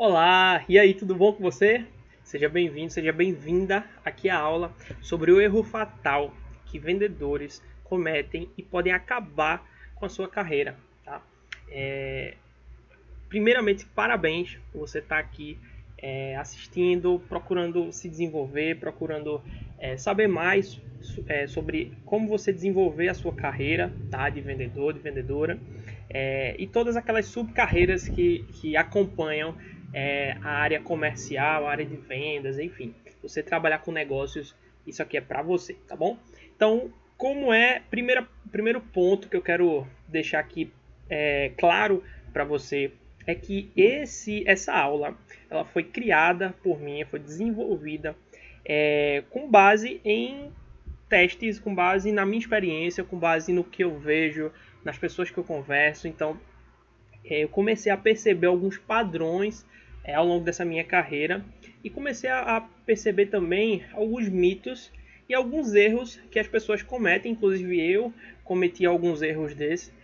Olá, e aí, tudo bom com você? Seja bem-vindo, seja bem-vinda aqui à aula sobre o erro fatal que vendedores cometem e podem acabar com a sua carreira, tá? Primeiramente, parabéns por você estar aqui assistindo, procurando se desenvolver, procurando saber mais sobre como você desenvolver a sua carreira, tá? De vendedor, de vendedora, e todas aquelas subcarreiras que acompanham a área comercial, a área de vendas, enfim. Você trabalhar com negócios, isso aqui é para você, tá bom? Então, primeiro ponto que eu quero deixar aqui claro para você é que essa aula ela foi criada por mim, foi desenvolvida com base em testes, com base na minha experiência, com base no que eu vejo, nas pessoas que eu converso. Então, eu comecei a perceber alguns padrões ao longo dessa minha carreira e comecei a perceber também alguns mitos e alguns erros que as pessoas cometem, inclusive eu cometi alguns erros desses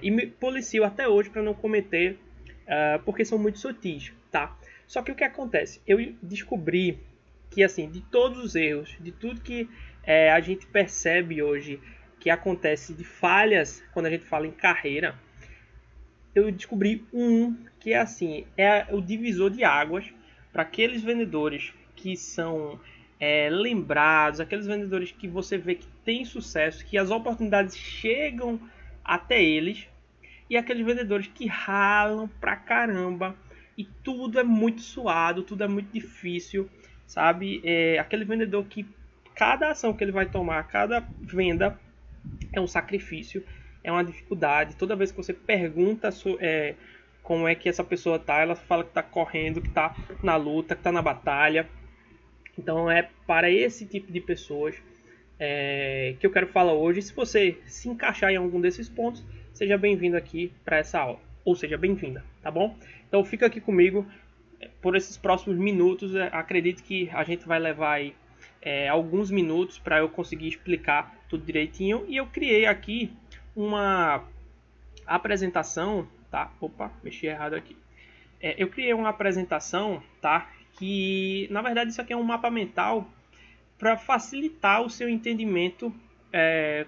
e me policio até hoje para não cometer, porque são muito sutis, tá? Só que o que acontece? Eu descobri que, assim, de todos os erros, de tudo que a gente percebe hoje que acontece de falhas quando a gente fala em carreira, eu descobri um que é assim, é o divisor de águas para aqueles vendedores que são lembrados, aqueles vendedores que você vê que tem sucesso, que as oportunidades chegam até eles, e aqueles vendedores que ralam pra caramba e tudo é muito suado, tudo é muito difícil, sabe? Aquele vendedor que cada ação que ele vai tomar, cada venda é um sacrifício, é uma dificuldade. Toda vez que você pergunta como é que essa pessoa tá, ela fala que tá correndo, que tá na luta, que tá na batalha. Então é para esse tipo de pessoas que eu quero falar hoje. Se você se encaixar em algum desses pontos, seja bem-vindo aqui para essa aula. Ou seja, bem-vinda, tá bom? Então fica aqui comigo por esses próximos minutos. Acredito que a gente vai levar aí alguns minutos para eu conseguir explicar tudo direitinho. E eu criei aqui uma apresentação, tá? Opa, mexi errado aqui. Eu criei uma apresentação, tá? Que na verdade isso aqui é um mapa mental para facilitar o seu entendimento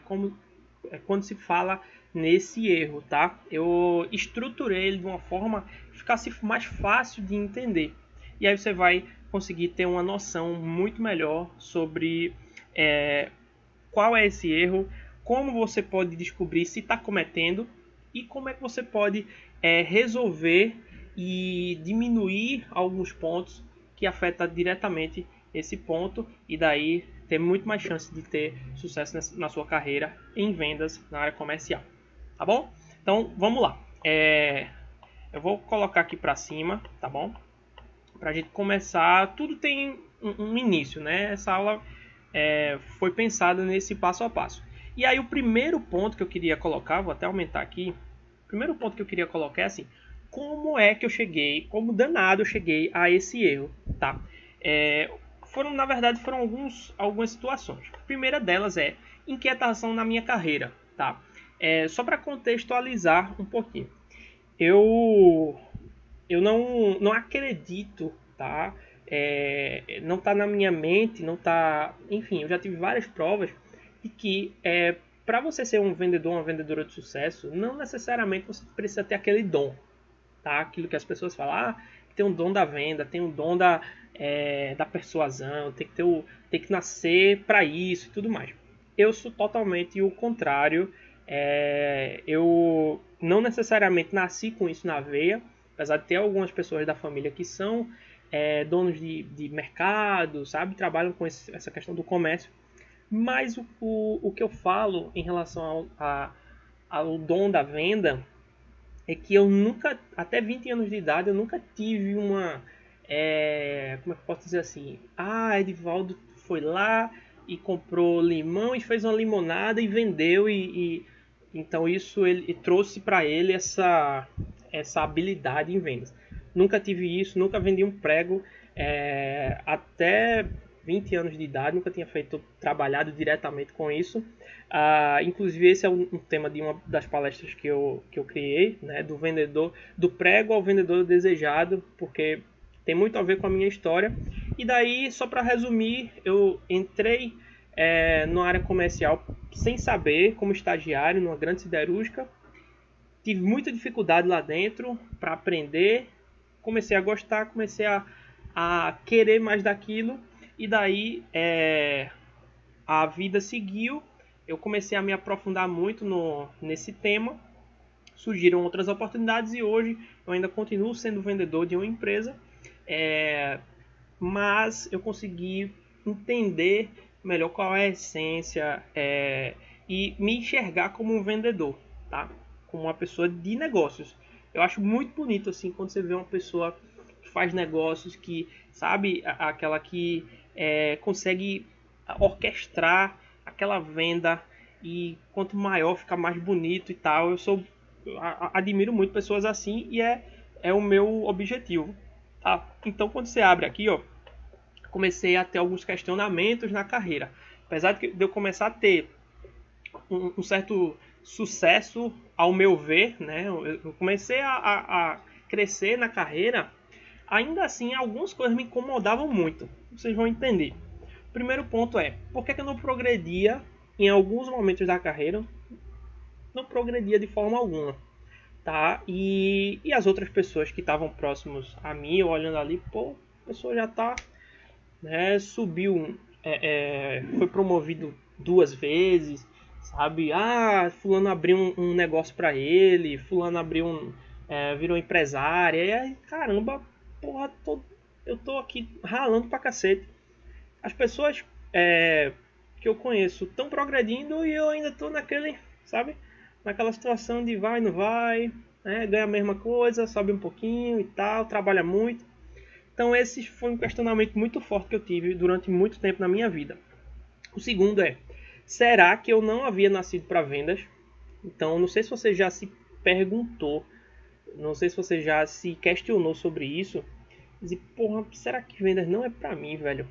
quando se fala nesse erro, tá? Eu estruturei ele de uma forma que ficasse mais fácil de entender. E aí você vai conseguir ter uma noção muito melhor sobre qual é esse erro, como você pode descobrir se está cometendo e como é que você pode resolver e diminuir alguns pontos que afetam diretamente esse ponto, e daí ter muito mais chance de ter sucesso na sua carreira em vendas na área comercial, tá bom? Então vamos lá. Eu vou colocar aqui para cima, tá bom? Para a gente começar, tudo tem um início, né? Essa aula foi pensada nesse passo a passo. E aí o primeiro ponto que eu queria colocar, vou até aumentar aqui. O primeiro ponto que eu queria colocar é assim: como é que eu cheguei, como danado eu cheguei a esse erro, tá? Na verdade, foram algumas situações. A primeira delas é inquietação na minha carreira, tá? Só para contextualizar um pouquinho. Eu não acredito, tá? Não está na minha mente, não tá. Enfim, eu já tive várias provas de que para você ser um vendedor, uma vendedora de sucesso, não necessariamente você precisa ter aquele dom, tá? Aquilo que as pessoas falam, tem um dom da venda, tem um dom da persuasão, tem que nascer para isso e tudo mais. Eu sou totalmente o contrário. Eu não necessariamente nasci com isso na veia, apesar de ter algumas pessoas da família que são donos de mercado, sabe? Trabalham com essa questão do comércio. Mas o que eu falo em relação ao dom da venda é que eu nunca, até 20 anos de idade, eu nunca tive uma... como é que eu posso dizer assim? Edivaldo foi lá e comprou limão e fez uma limonada e vendeu então isso ele trouxe para ele essa habilidade em vendas. Nunca tive isso, nunca vendi um prego até 20 anos de idade, nunca tinha trabalhado diretamente com isso. Inclusive esse é um tema de uma das palestras que eu criei, né, do vendedor, do prego ao vendedor desejado, porque tem muito a ver com a minha história. E daí, só para resumir, eu entrei na área comercial sem saber, como estagiário numa grande siderúrgica. Tive muita dificuldade lá dentro para aprender, comecei a gostar, comecei a querer mais daquilo, e daí a vida seguiu, eu comecei a me aprofundar muito nesse tema, surgiram outras oportunidades e hoje eu ainda continuo sendo vendedor de uma empresa, mas eu consegui entender melhor qual é a essência e me enxergar como um vendedor, tá? Como uma pessoa de negócios. Eu acho muito bonito assim quando você vê uma pessoa que faz negócios, que sabe, aquela que consegue orquestrar aquela venda, e quanto maior fica mais bonito e tal. Eu admiro muito pessoas assim e é o meu objetivo, tá? Então quando você abre aqui, ó, comecei a ter alguns questionamentos na carreira. Apesar de eu começar a ter um certo sucesso, ao meu ver, né? Eu comecei a crescer na carreira, ainda assim algumas coisas me incomodavam muito. Vocês vão entender. O primeiro ponto é, por que eu não progredia em alguns momentos da carreira? Não progredia de forma alguma, tá? E as outras pessoas que estavam próximos a mim, eu olhando ali, pô, a pessoa já tá, né, subiu, foi promovido 2 vezes, sabe? Fulano abriu um negócio para ele, fulano virou empresária, e aí, caramba, porra, eu tô aqui ralando pra cacete. As pessoas que eu conheço estão progredindo e eu ainda tô sabe? Naquela situação de vai, não vai, né? Ganha a mesma coisa, sobe um pouquinho e tal, trabalha muito. Então esse foi um questionamento muito forte que eu tive durante muito tempo na minha vida. O segundo é, será que eu não havia nascido para vendas? Então não sei se você já se perguntou, não sei se você já se questionou sobre isso. E porra, será que vendas não é para mim, velho?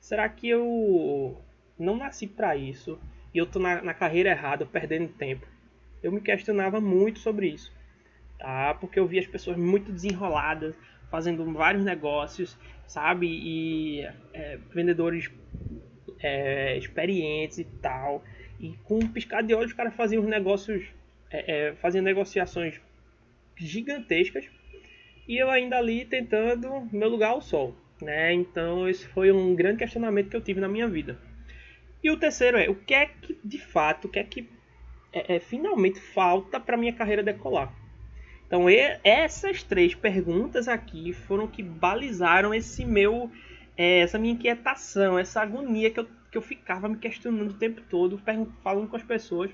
Será que eu não nasci para isso e eu tô na carreira errada, perdendo tempo? Eu me questionava muito sobre isso, tá? Porque eu via as pessoas muito desenroladas, fazendo vários negócios, sabe? E vendedores experientes e tal. E com um piscar de olhos, os caras faziam os negócios, faziam negociações gigantescas. E eu ainda ali tentando meu lugar ao sol, né? Então esse foi um grande questionamento que eu tive na minha vida. E o terceiro é, o que é que de fato, o que é que finalmente falta para minha carreira decolar? Então essas 3 perguntas aqui foram que balizaram essa minha inquietação, essa agonia que eu ficava me questionando o tempo todo, falando com as pessoas,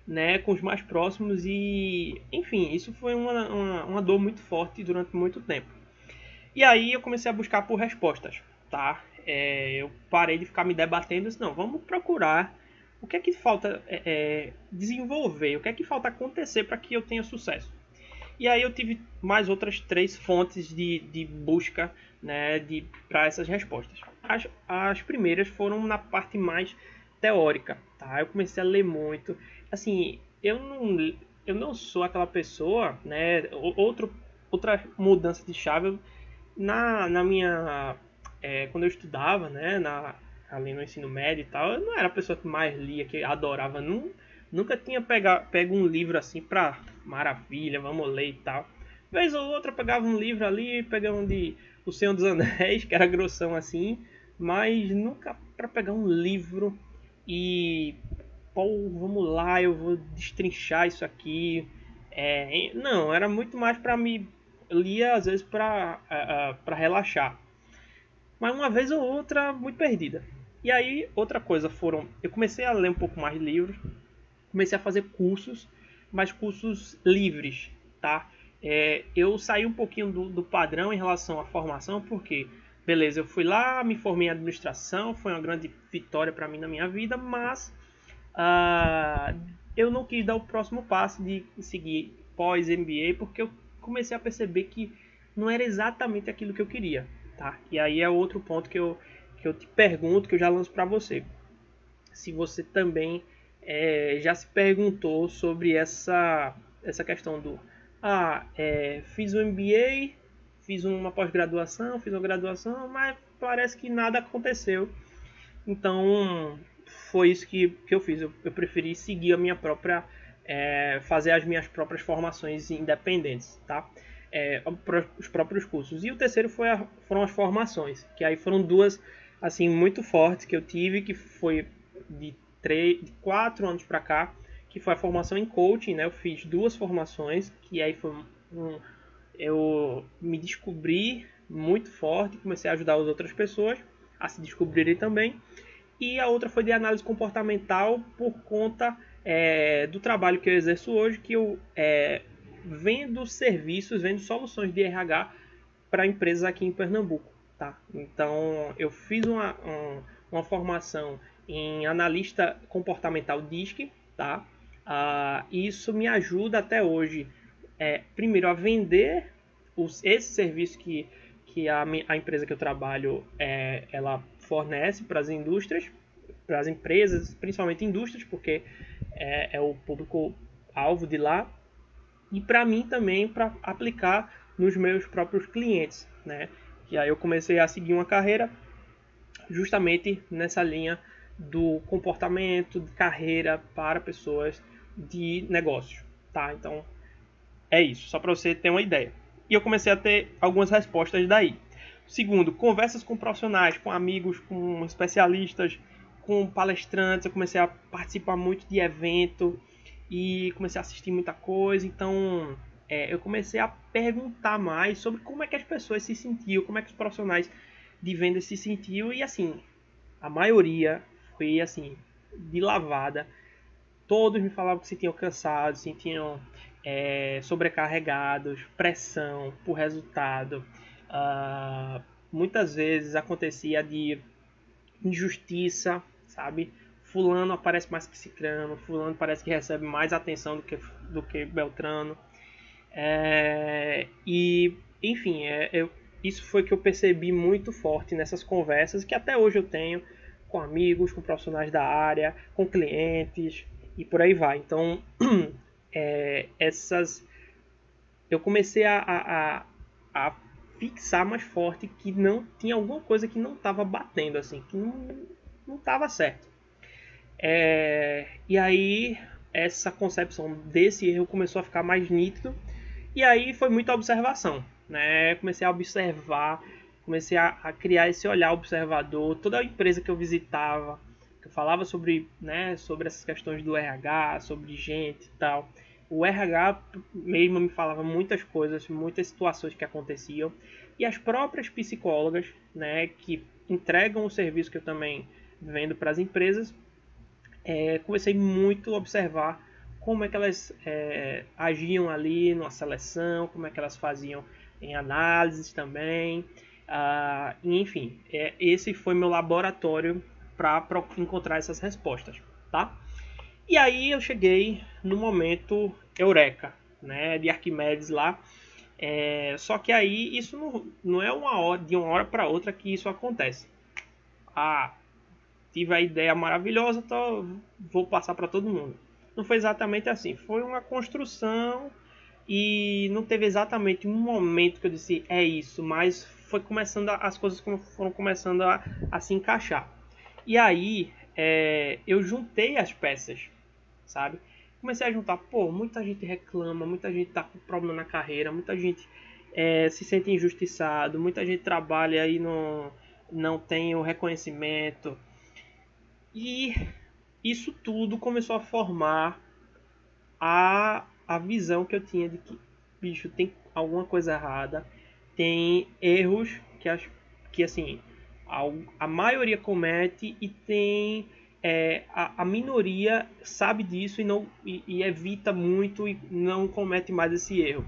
né, com os mais próximos, e enfim, isso foi uma dor muito forte durante muito tempo. E aí eu comecei a buscar por respostas, tá? Eu parei de ficar me debatendo, disse, não, vamos procurar o que é que falta desenvolver, o que é que falta acontecer para que eu tenha sucesso. E aí eu tive mais outras 3 fontes de busca, né, para essas respostas. As primeiras foram na parte mais teórica, tá? Eu comecei a ler muito. Assim, eu não sou aquela pessoa, né? Outra mudança de chave na minha quando eu estudava, né, ali no ensino médio e tal, eu não era a pessoa que mais lia, que adorava, nunca tinha pego um livro assim pra maravilha, vamos ler e tal. Vez ou outra eu pegava um livro ali, pegava um de O Senhor dos Anéis, que era grossão assim, mas nunca para pegar um livro e pô, vamos lá, eu vou destrinchar isso aqui. Não, era muito mais para me lia às vezes para relaxar, mas uma vez ou outra muito perdida. E aí outra coisa eu comecei a ler um pouco mais de livros, comecei a fazer cursos, mas cursos livres, tá? Eu saí um pouquinho do padrão em relação à formação, porque beleza, eu fui lá, me formei em administração, foi uma grande vitória para mim na minha vida, mas eu não quis dar o próximo passo de seguir pós MBA, porque eu comecei a perceber que não era exatamente aquilo que eu queria, tá? E aí é outro ponto que que eu te pergunto, que eu já lanço para você. Se você também já se perguntou sobre essa questão do fiz um MBA, fiz uma pós-graduação, fiz uma graduação, mas parece que nada aconteceu. Então foi isso que eu fiz. Eu preferi seguir a minha própria, fazer as minhas próprias formações independentes, tá? Os próprios cursos. E o terceiro foram as formações, que aí foram duas assim muito fortes que eu tive, que foi de 4 anos para cá, que foi a formação em coaching, né? Eu fiz duas formações, que aí foi eu me descobri muito forte, comecei a ajudar as outras pessoas a se descobrirem também. E a outra foi de análise comportamental por conta do trabalho que eu exerço hoje, que eu vendo serviços, vendo soluções de RH para empresas aqui em Pernambuco. Tá? Então eu fiz uma formação em analista comportamental DISC, tá? Isso me ajuda até hoje, primeiro, a vender esse serviço que a empresa que eu trabalho ela fornece para as indústrias, para as empresas, principalmente indústrias, porque é o público-alvo de lá, e para mim também para aplicar nos meus próprios clientes, né? E aí eu comecei a seguir uma carreira justamente nessa linha do comportamento de carreira para pessoas de negócios, tá? Então é isso, só para você ter uma ideia. E eu comecei a ter algumas respostas daí. Segundo, conversas com profissionais, com amigos, com especialistas, com palestrantes. Eu comecei a participar muito de evento e comecei a assistir muita coisa. Então eu comecei a perguntar mais sobre como é que as pessoas se sentiam, como é que os profissionais de venda se sentiam. E assim, a maioria foi assim, de lavada. Todos me falavam que se sentiam cansados, se sentiam sobrecarregados, pressão por resultado. Muitas vezes acontecia de injustiça, sabe? Fulano aparece mais que Cicrano, fulano parece que recebe mais atenção do que Beltrano. E, enfim, isso foi que eu percebi muito forte nessas conversas que até hoje eu tenho com amigos, com profissionais da área, com clientes e por aí vai. Então, eu comecei a fixar mais forte que não tinha alguma coisa que não estava batendo, assim, que não estava certo. E aí essa concepção desse erro começou a ficar mais nítido, e aí foi muita observação, né? Comecei a observar, comecei a criar esse olhar observador. Toda a empresa que eu visitava, que eu falava sobre essas questões do RH, sobre gente e tal, o RH mesmo me falava muitas coisas, muitas situações que aconteciam, e as próprias psicólogas, né, que entregam o serviço que eu também vendo para as empresas, comecei muito a observar como é que elas agiam ali numa seleção, como é que elas faziam em análises também, enfim, esse foi meu laboratório para encontrar essas respostas, tá? E aí eu cheguei no momento eureka, né, de Arquimedes lá. Só que aí isso não é de uma hora para outra que isso acontece. Tive a ideia maravilhosa, então vou passar para todo mundo. Não foi exatamente assim. Foi uma construção e não teve exatamente um momento que eu disse é isso, mas foi começando as coisas foram começando a se encaixar. E aí eu juntei as peças, sabe? Comecei a juntar, muita gente reclama, muita gente tá com problema na carreira, muita gente se sente injustiçado, muita gente trabalha e não tem o reconhecimento. E isso tudo começou a formar a visão que eu tinha de que, bicho, tem alguma coisa errada, tem erros que assim, a maioria comete e tem a minoria sabe disso e evita muito e não comete mais esse erro.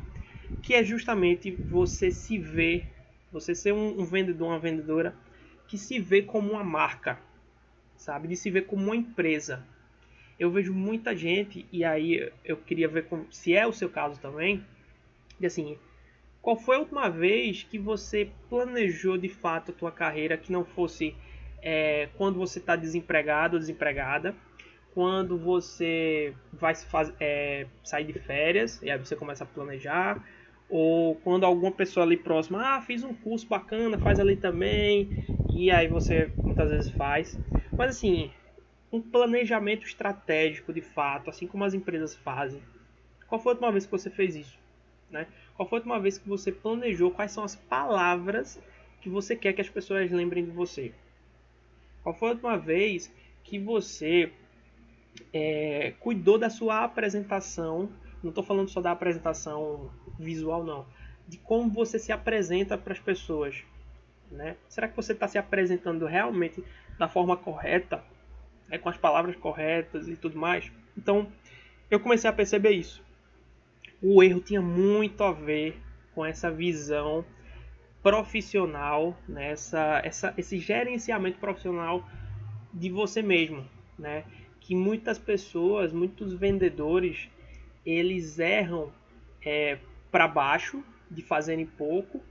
Que é justamente você se ver, você ser um vendedor, uma vendedora que se vê como uma marca, sabe? De se ver como uma empresa. Eu vejo muita gente, e aí eu queria ver se é o seu caso também, de assim, qual foi a última vez que você planejou de fato a tua carreira que não fosse quando você está desempregado ou desempregada, quando você vai sair de férias, e aí você começa a planejar, ou quando alguma pessoa ali próxima, fiz um curso bacana, faz ali também, e aí você muitas vezes faz. Mas assim, um planejamento estratégico de fato, assim como as empresas fazem. Qual foi a última vez que você fez isso? Né? Qual foi a última vez que você planejou quais são as palavras que você quer que as pessoas lembrem de você? Qual foi a última vez que você cuidou da sua apresentação? Não estou falando só da apresentação visual, não. De como você se apresenta para as pessoas. Né? Será que você está se apresentando realmente da forma correta? Com as palavras corretas e tudo mais? Então, eu comecei a perceber isso. O erro tinha muito a ver com essa visão profissional, né? Esse gerenciamento profissional de você mesmo, né? Que muitas pessoas, muitos vendedores, eles erram para baixo, de fazerem pouco,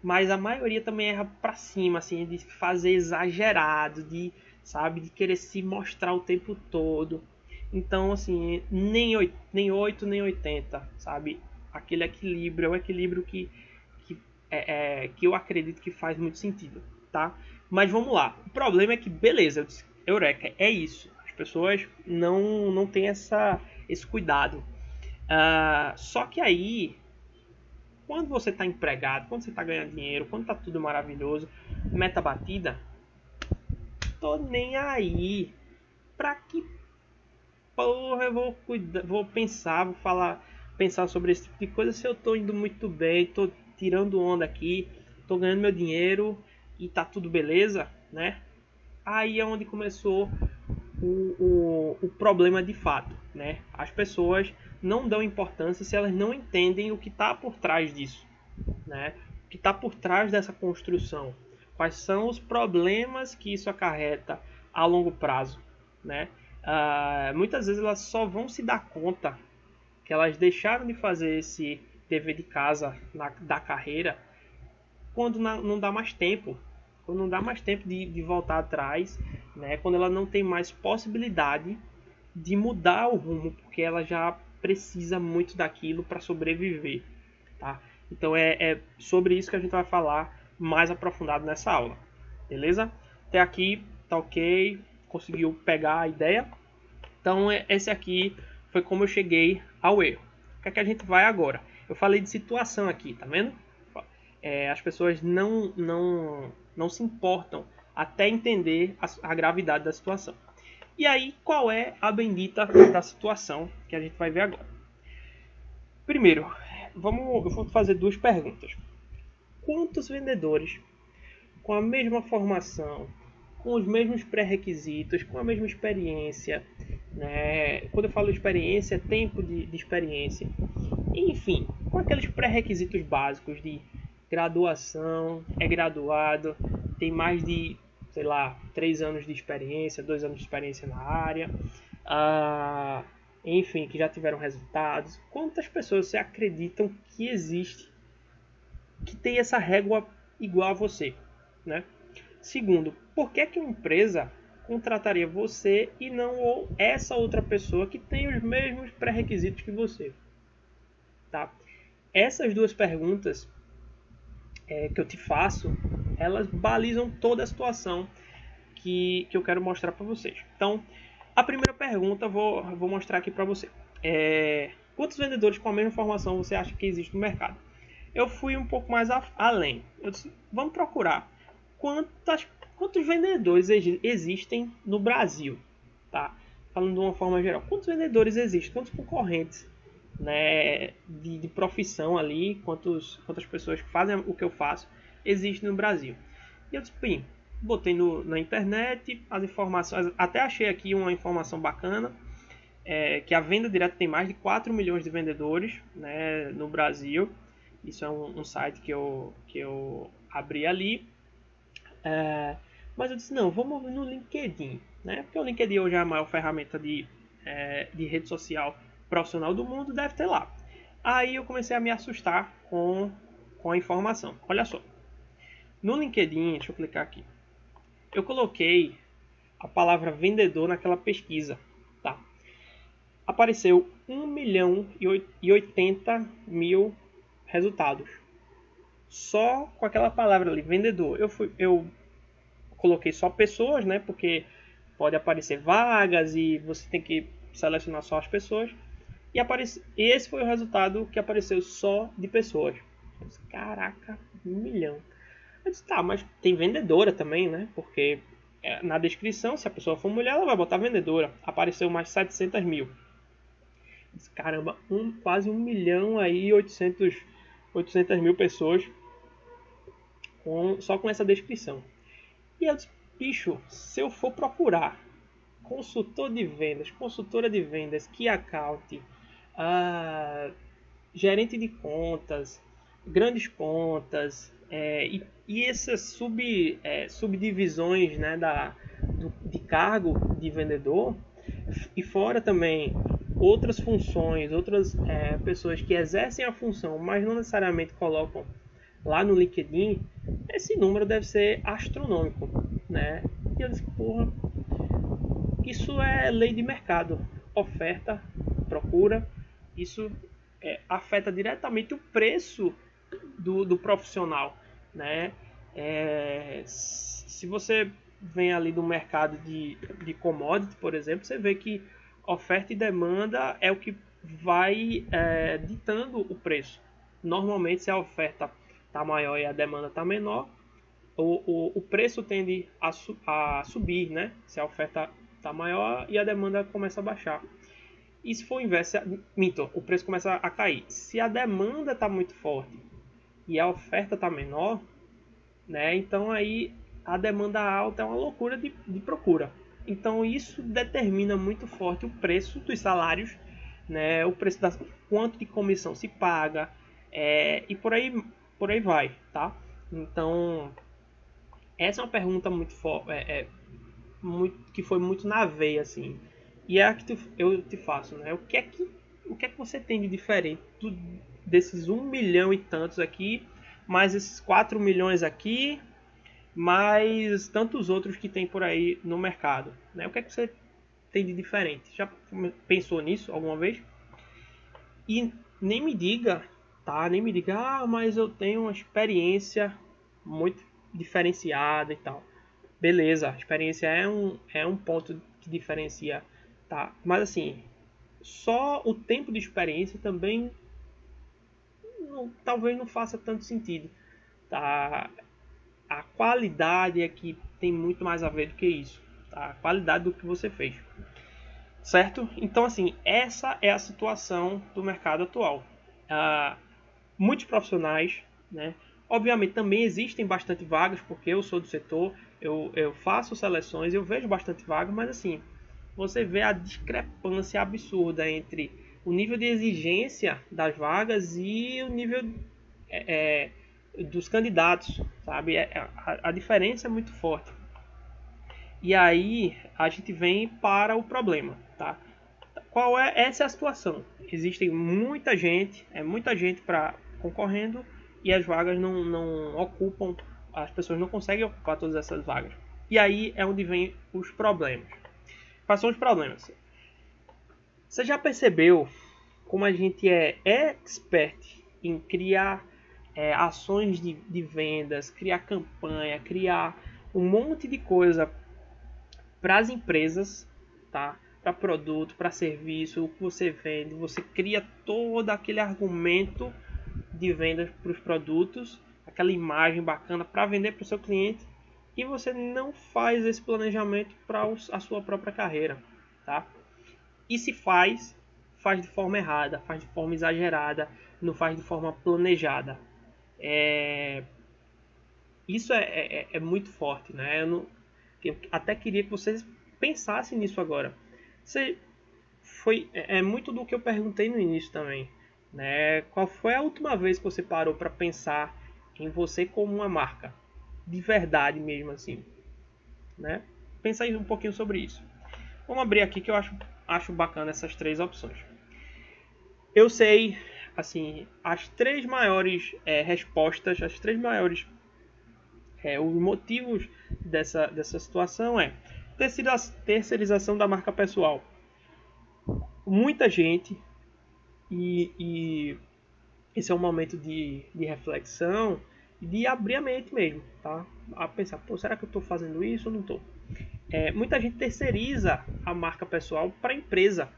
mas a maioria também erra para cima, assim, de fazer exagerado, de, sabe, de querer se mostrar o tempo todo. Então, assim, nem 8 nem 80, sabe? Aquele equilíbrio é o equilíbrio que eu acredito que faz muito sentido, tá? Mas vamos lá. O problema é que, beleza, eureka, é isso. As pessoas não têm esse cuidado. Só que aí, quando você está empregado, quando você está ganhando dinheiro, quando está tudo maravilhoso, meta batida, tô nem aí. Pra que porra eu vou pensar, pensar sobre esse tipo de coisa se eu tô indo muito bem, tô tirando onda aqui, tô ganhando meu dinheiro e tá tudo beleza, né? Aí é onde começou o problema de fato, né? As pessoas não dão importância se elas não entendem o que está por trás disso, né? O que está por trás dessa construção, quais são os problemas que isso acarreta a longo prazo, né? Muitas vezes elas só vão se dar conta que elas deixaram de fazer esse dever de casa da carreira quando não dá mais tempo, quando não dá mais tempo de voltar atrás, né? Quando ela não tem mais possibilidade de mudar o rumo, porque ela já precisa muito daquilo para sobreviver, tá? Então é sobre isso que a gente vai falar mais aprofundado nessa aula, beleza? Até aqui tá ok, conseguiu pegar a ideia? Então esse aqui foi como eu cheguei ao erro. O que é que a gente vai agora? Eu falei de situação aqui, tá vendo? As pessoas não se importam até entender a gravidade da situação. E aí, qual é a bendita da situação que a gente vai ver agora? Primeiro, eu vou fazer duas perguntas. Quantos vendedores com a mesma formação, com os mesmos pré-requisitos, com a mesma experiência, né? Quando eu falo experiência, é tempo de experiência. Enfim, com aqueles pré-requisitos básicos de graduação, é graduado, tem mais de, sei lá, 3 anos de experiência, 2 anos de experiência na área, enfim, que já tiveram resultados. Quantas pessoas você acreditam que existe que tem essa régua igual a você, né? Segundo, por que uma empresa contrataria você e não essa outra pessoa que tem os mesmos pré-requisitos que você? Tá? Essas duas perguntas que eu te faço, elas balizam toda a situação que eu quero mostrar para vocês. Então, a primeira pergunta eu vou mostrar aqui para você. Quantos vendedores com a mesma formação você acha que existe no mercado? Eu fui um pouco mais além. Eu disse, vamos procurar quantos vendedores existem no Brasil, tá? Falando de uma forma geral, quantos vendedores existem? Quantos concorrentes, né, de profissão ali? Quantas pessoas que fazem o que eu faço existem no Brasil? E eu disse, bem, botei na internet as informações, até achei aqui uma informação bacana, que a venda direta tem mais de 4 milhões de vendedores, né, no Brasil. Isso é um site que eu abri ali. Mas eu disse, não, vamos no LinkedIn, né? Porque o LinkedIn hoje é a maior ferramenta de rede social profissional do mundo, deve ter lá. Aí eu comecei a me assustar com a informação. Olha só. No LinkedIn, deixa eu clicar aqui. Eu coloquei a palavra vendedor naquela pesquisa, tá? Apareceu 1.080.000 resultados. Só com aquela palavra ali, vendedor. Eu coloquei só pessoas, né? Porque pode aparecer vagas e você tem que selecionar só as pessoas. E esse foi o resultado que apareceu só de pessoas. Eu disse, caraca, 1 milhão. Eu disse, tá, mas tem vendedora também, né? Porque na descrição, se a pessoa for mulher, ela vai botar vendedora. Apareceu mais 700.000. Eu disse, caramba, quase 1 milhão aí, 800.000 pessoas só com essa descrição. E eu disse, bicho, se eu for procurar consultor de vendas, consultora de vendas, key account, gerente de contas, grandes contas, e essas subdivisões, né, de cargo de vendedor, e fora também outras funções, outras pessoas que exercem a função, mas não necessariamente colocam lá no LinkedIn, esse número deve ser astronômico, né? E eu disse, porra, isso é lei de mercado, oferta, procura, isso afeta diretamente o preço do profissional, né? Se você vem ali do mercado de commodity, por exemplo, você vê que oferta e demanda é o que vai ditando o preço. Normalmente, se a oferta está maior e a demanda está menor, o preço tende a subir, né? Se a oferta está maior e a demanda começa a baixar. E se for o inverso, o preço começa a cair. Se a demanda está muito forte e a oferta está menor, né? Então aí a demanda alta é uma loucura de procura. Então isso determina muito forte o preço dos salários, né? O preço quanto de comissão se paga, e por aí vai, tá? Então essa é uma pergunta que foi muito na veia, assim. E é a que eu te faço, né? O que é que você tem de diferente desses 1 milhão e tantos aqui, mais esses 4 milhões aqui, mais tantos outros que tem por aí no mercado, né? O que é que você tem de diferente? Já pensou nisso alguma vez? E nem me diga, tá? Nem me diga, mas eu tenho uma experiência muito diferenciada e tal. Beleza, a experiência é um ponto que diferencia, tá? Mas assim, só o tempo de experiência também talvez não faça tanto sentido, tá? A qualidade é que tem muito mais a ver do que isso, tá? A qualidade do que você fez, certo? Então assim, essa é a situação do mercado atual. Muitos profissionais, né? Obviamente também existem bastante vagas, porque eu sou do setor, eu faço seleções, eu vejo bastante vagas, mas assim, você vê a discrepância absurda entre o nível de exigência das vagas e o nível dos candidatos, sabe? A diferença é muito forte. E aí a gente vem para o problema, tá? Essa é a situação? Existem muita gente para concorrendo e as vagas não ocupam, as pessoas não conseguem ocupar todas essas vagas. E aí é onde vem os problemas. Quais são os problemas? Você já percebeu como a gente é expert em criar ações de vendas, criar campanha, criar um monte de coisa para as empresas, tá? Para produto, para serviço, o que você vende, você cria todo aquele argumento de vendas para os produtos, aquela imagem bacana para vender para o seu cliente, e você não faz esse planejamento para a sua própria carreira, tá? E se faz de forma errada, faz de forma exagerada, não faz de forma planejada. Isso é muito forte, né? Eu até queria que vocês pensassem nisso agora. É muito do que eu perguntei no início também, né? Qual foi a última vez que você parou para pensar em você como uma marca, de verdade mesmo assim, né? Pensa aí um pouquinho sobre isso. Vamos abrir aqui que eu acho bacana essas três opções. Eu sei, assim, as três maiores respostas, as três maiores Os motivos dessa situação é terceirização da marca pessoal. Muita gente, e esse é um momento de reflexão, de abrir a mente mesmo, tá? A pensar, pô, será que eu estou fazendo isso ou não estou? Muita gente terceiriza a marca pessoal para a empresa.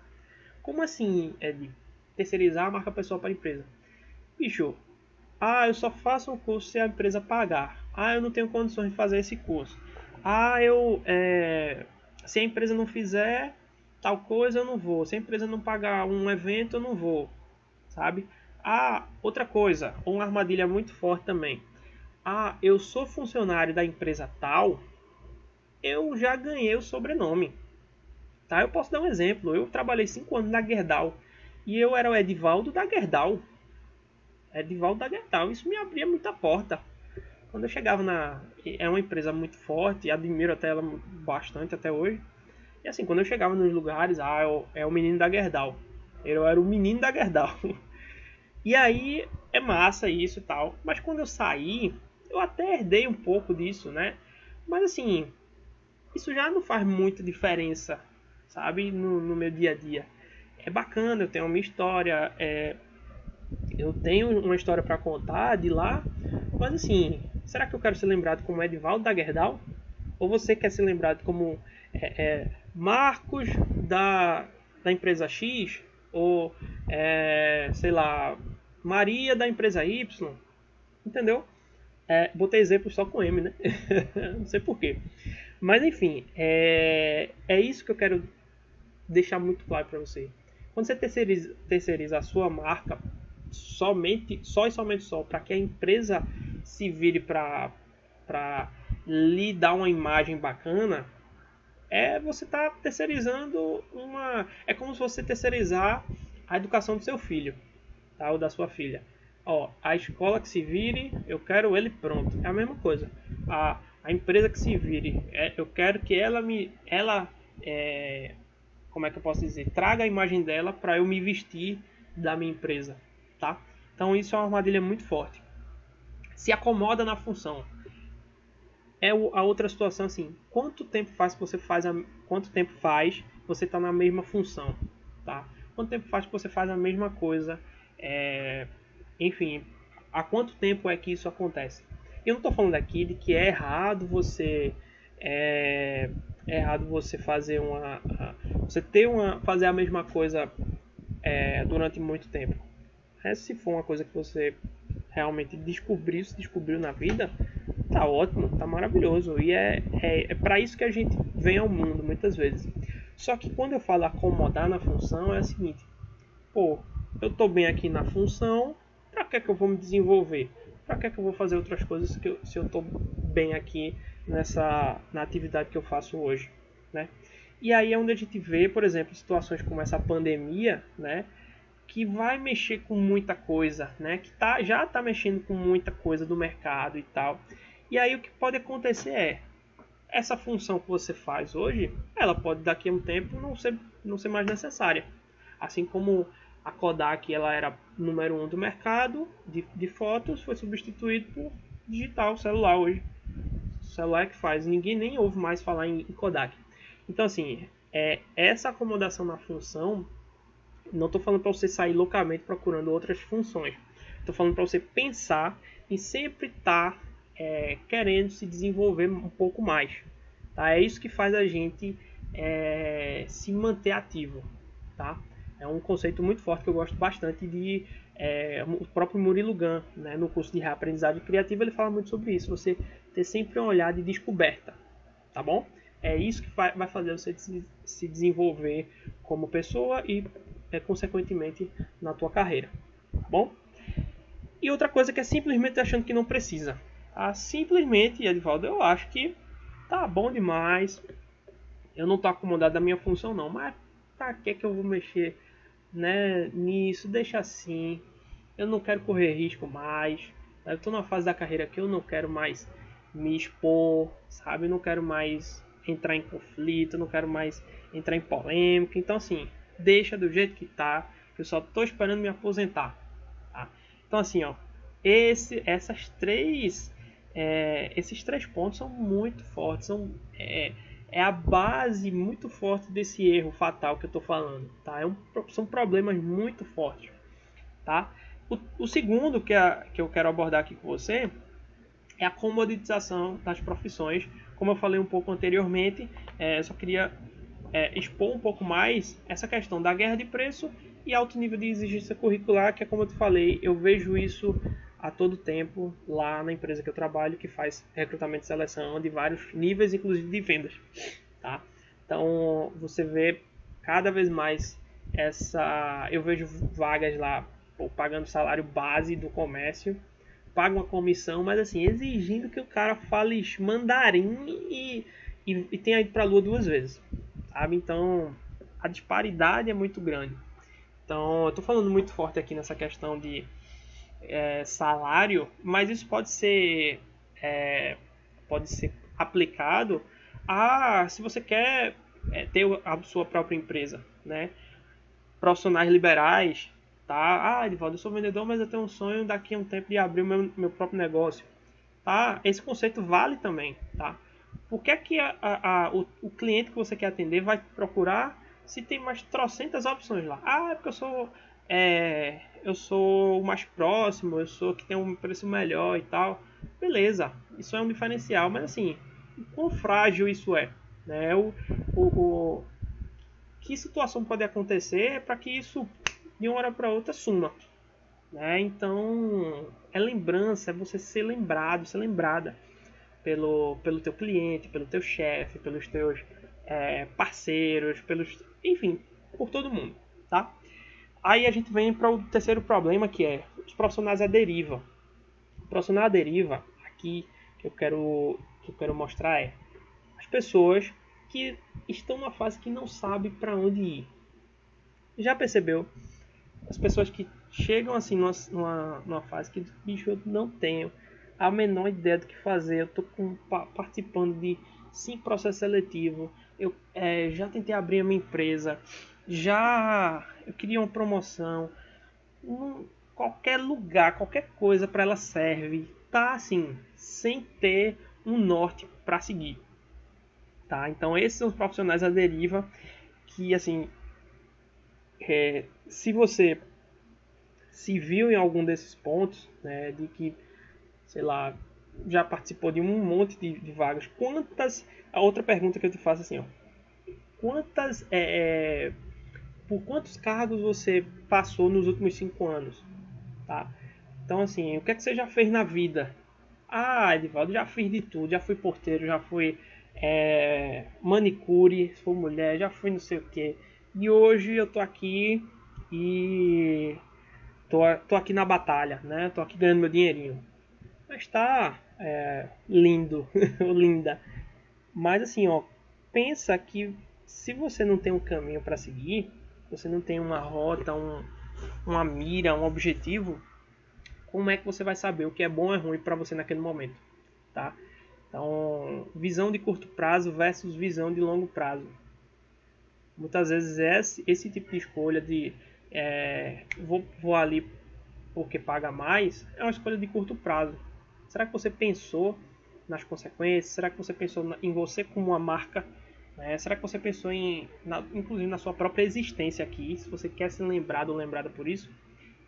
Como assim, Ed? Terceirizar a marca pessoal para a empresa? Bicho, eu só faço um curso se a empresa pagar. Eu não tenho condições de fazer esse curso. Se a empresa não fizer tal coisa, eu não vou. Se a empresa não pagar um evento, eu não vou. Sabe? Outra coisa, uma armadilha muito forte também. Eu sou funcionário da empresa tal, eu já ganhei o sobrenome. Tá? Eu posso dar um exemplo. Eu trabalhei 5 anos na Gerdau e eu era o Edivaldo da Gerdau. Edivaldo da Gerdau. Isso me abria muita porta. Quando eu chegava É uma empresa muito forte, admiro até ela bastante até hoje. E assim, quando eu chegava nos lugares, é o menino da Gerdau. Eu era o menino da Gerdau. E aí é massa isso e tal. Mas quando eu saí, eu até herdei um pouco disso, né? Mas assim, isso já não faz muita diferença, sabe? No meu dia a dia. É bacana, eu tenho uma história, eu tenho uma história para contar de lá, mas assim, será que eu quero ser lembrado como Edivaldo da Gerdau? Ou você quer ser lembrado como Marcos da empresa X? Ou, sei lá, Maria da empresa Y? Entendeu? Botei exemplo só com M, né? Não sei porquê. Mas enfim, é isso que eu quero deixar muito claro para você. Quando você terceiriza a sua marca só e somente para que a empresa se vire para lhe dar uma imagem bacana, você está terceirizando é como se você terceirizar a educação do seu filho, tá? Ou da sua filha. A escola que se vire, eu quero ele pronto. É a mesma coisa. A empresa que se vire, eu quero que como é que eu posso dizer? Traga a imagem dela para eu me vestir da minha empresa, tá? Então isso é uma armadilha muito forte. Se acomoda na função. A outra situação assim, quanto tempo faz você tá na mesma função, tá? Quanto tempo faz que você faz a mesma coisa? Enfim, há quanto tempo é que isso acontece? Eu não estou falando aqui de que é errado você fazer fazer a mesma coisa durante muito tempo. Se for uma coisa que você realmente descobriu na vida, tá ótimo, tá maravilhoso. E é para isso que a gente vem ao mundo muitas vezes. Só que quando eu falo acomodar na função, é o seguinte: pô, eu tô bem aqui na função, pra que eu vou me desenvolver? Pra que eu vou fazer outras coisas se eu tô bem aqui na atividade que eu faço hoje, né? E aí é onde a gente vê, por exemplo, situações como essa pandemia, né? Que vai mexer com muita coisa, né? Que já está mexendo com muita coisa do mercado e tal. E aí o que pode acontecer essa função que você faz hoje, ela pode daqui a um tempo não ser mais necessária. Assim como a Kodak, ela era número 1 do mercado de fotos, foi substituído por digital, celular hoje. O celular que faz, ninguém nem ouve mais falar em Kodak. Então assim, essa acomodação na função, não estou falando para você sair loucamente procurando outras funções. Estou falando para você pensar e sempre estar querendo se desenvolver um pouco mais. Tá? É isso que faz a gente se manter ativo. Tá? É um conceito muito forte que eu gosto bastante o próprio Murilo Gun, né, no curso de reaprendizagem criativa, ele fala muito sobre isso. Você ter sempre um olhar de descoberta. Tá bom? É isso que vai fazer você se desenvolver como pessoa e consequentemente na tua carreira, tá bom? E outra coisa que é simplesmente achando que não precisa. Simplesmente, Edivaldo, eu acho que tá bom demais, eu não tô acomodado da minha função não, mas pra que eu vou mexer, né, nisso? Deixa assim, eu não quero correr risco mais, eu tô numa fase da carreira que eu não quero mais me expor, sabe? Eu não quero mais entrar em conflito, eu não quero mais entrar em polêmica, então assim, deixa do jeito que tá, que eu só tô esperando me aposentar, tá? Então assim, essas três esses 3 pontos são muito fortes, é a base muito forte desse erro fatal que eu estou falando, tá? São problemas muito fortes, tá? O segundo que eu quero abordar aqui com você é a comoditização das profissões. Como eu falei um pouco anteriormente, eu só queria expor um pouco mais essa questão da guerra de preço e alto nível de exigência curricular, que é como eu te falei, eu vejo isso a todo tempo lá na empresa que eu trabalho, que faz recrutamento e seleção de vários níveis, inclusive de vendas, tá? Então, você vê cada vez mais eu vejo vagas lá pagando salário base do comércio, paga uma comissão, mas assim, exigindo que o cara fale mandarim e tenha ido para a lua 2 vezes, sabe? Então, a disparidade é muito grande. Então, eu estou falando muito forte aqui nessa questão de salário, mas isso pode ser aplicado a se você quer ter a sua própria empresa, né? Profissionais liberais, tá? Ah, Edivaldo, eu sou vendedor, mas eu tenho um sonho daqui a um tempo de abrir o meu próprio negócio, tá? Esse conceito vale também, tá? Por que é que o cliente que você quer atender vai procurar se tem mais trocentas opções lá? Ah, é porque eu sou o mais próximo, eu sou que tem um preço melhor e tal. Beleza, isso é um diferencial, mas assim, o quão frágil isso é, né? Que situação pode acontecer para que isso de uma hora para outra suma, né? Então, é lembrança, é você ser lembrado, ser lembrada pelo teu cliente, pelo teu chefe, pelos teus parceiros, enfim, por todo mundo, tá? Aí a gente vem para o terceiro problema, que é os profissionais à deriva. O profissional à deriva, aqui que eu quero mostrar as pessoas que estão numa fase que não sabem para onde ir. Já percebeu? As pessoas que chegam assim numa fase que, bicho, eu não tenho a menor ideia do que fazer. Eu estou participando de 5 processos seletivos. Eu já tentei abrir a minha empresa. Eu queria uma promoção. Qualquer lugar, qualquer coisa para ela serve. Tá assim, sem ter um norte para seguir. Tá? Então esses são os profissionais à deriva que, assim, se você se viu em algum desses pontos, né, de que, sei lá, já participou de um monte de vagas, a outra pergunta que eu te faço assim, ó, por quantos cargos você passou nos últimos 5 anos, tá? Então, assim, o que é que você já fez na vida? Ah, Edivaldo, já fiz de tudo, já fui porteiro, já fui manicure, se for mulher, já fui não sei o que. E hoje eu tô aqui e tô aqui na batalha, né? Tô aqui ganhando meu dinheirinho. Mas tá lindo, linda. Mas assim, ó, pensa que se você não tem um caminho para seguir, você não tem uma rota, uma mira, um objetivo, como é que você vai saber o que é bom ou é ruim para você naquele momento, tá? Então, visão de curto prazo versus visão de longo prazo. Muitas vezes esse tipo de escolha de vou ali porque paga mais é uma escolha de curto prazo. Será que você pensou nas consequências? Será que você pensou em você como uma marca? Será que você pensou inclusive na sua própria existência aqui? Se você quer ser lembrado ou lembrada por isso?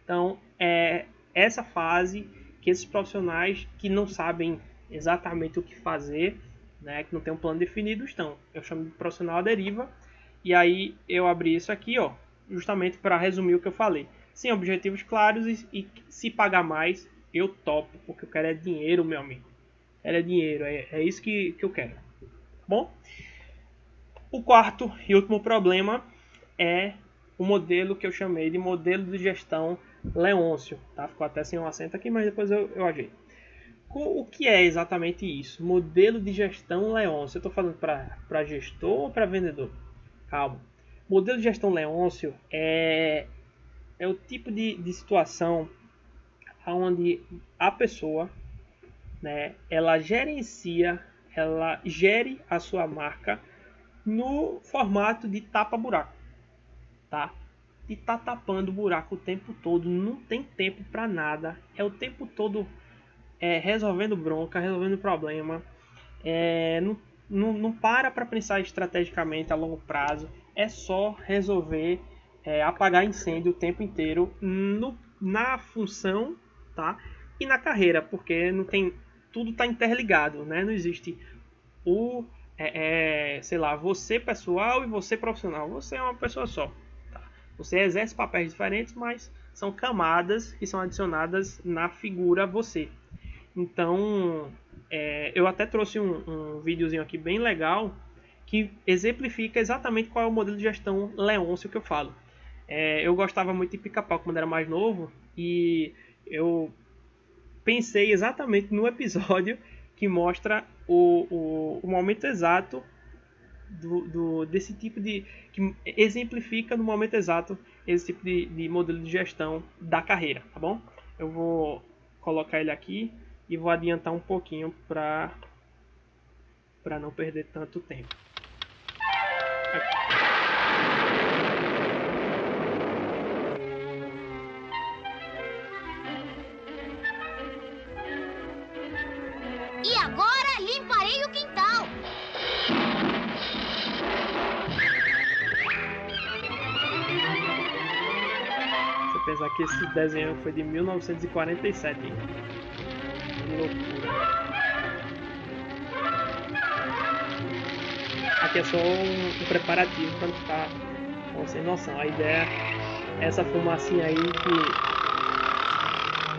Então, é essa fase que esses profissionais que não sabem exatamente o que fazer, né, que não tem um plano definido, estão. Eu chamo de profissional à deriva. E aí eu abri isso aqui, ó, justamente para resumir o que eu falei. Sem objetivos claros e se pagar mais, eu topo, porque eu quero dinheiro, meu amigo. É dinheiro, é isso que eu quero. Bom, o quarto e último problema é o modelo que eu chamei de modelo de gestão Leôncio. Tá? Ficou até sem um acento aqui, mas depois eu ajeito. O que é exatamente isso? Modelo de gestão Leôncio. Eu estou falando para gestor ou para vendedor? Calma. Modelo de gestão Leôncio é o tipo de situação onde a pessoa, né, ela gere a sua marca no formato de tapa-buraco, tá? De tapando o buraco o tempo todo, não tem tempo para nada, é o tempo todo resolvendo bronca, resolvendo problema. Não para pensar estrategicamente a longo prazo. É só resolver apagar incêndio o tempo inteiro na função, tá? E na carreira, porque não tem, tudo está interligado, né? Não existe sei lá, você pessoal e você profissional. Você é uma pessoa só. Tá? Você exerce papéis diferentes, mas são camadas que são adicionadas na figura você. Então, eu até trouxe um videozinho aqui bem legal que exemplifica exatamente qual é o modelo de gestão Leôncio que eu falo. Eu gostava muito de Pica-Pau quando era mais novo e eu pensei exatamente no episódio que mostra o momento exato desse tipo de... que exemplifica no momento exato esse tipo de modelo de gestão da carreira, tá bom? Eu vou colocar ele aqui e vou adiantar um pouquinho para não perder tanto tempo. Aqui. E agora limparei o quintal. Você pensar que esse desenho foi de 1947. Que loucura. Aqui é só um preparativo para não ficar sem noção. A ideia é essa fumacinha aí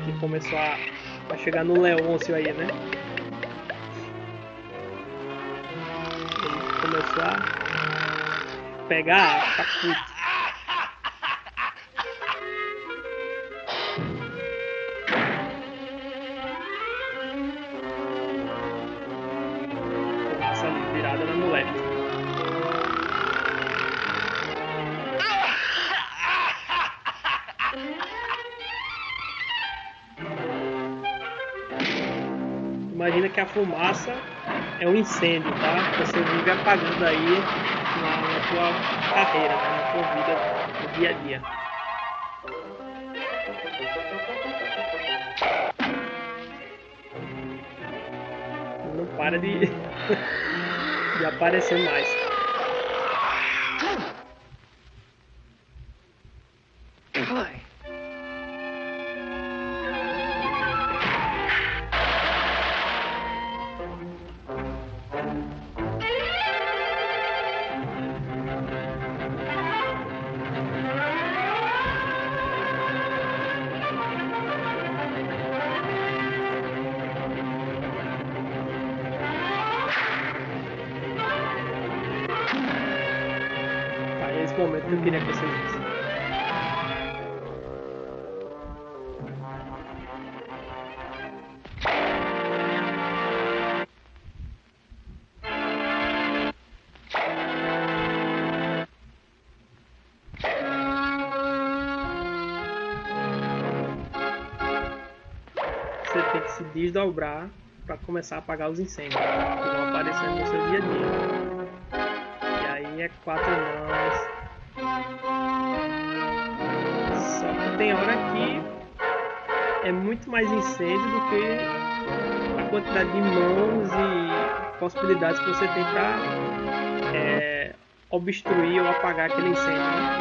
que começou a chegar no Leôncio aí, né? Ele começou a pegar, ficar puto. Fumaça ali virada na muleta. Imagina que a fumaça é um incêndio, tá? Você vive apagando aí na tua carreira, né? Na tua vida, no dia a dia. Não para de, de aparecer mais. Aí é esse momento que eu queria que vocês vissem. Você tem que se desdobrar para começar a apagar os incêndios que vão aparecendo no seu dia a dia. E aí é 4 mãos. Só que tem hora que é muito mais incêndio do que a quantidade de mãos e possibilidades que você tem para obstruir ou apagar aquele incêndio, né?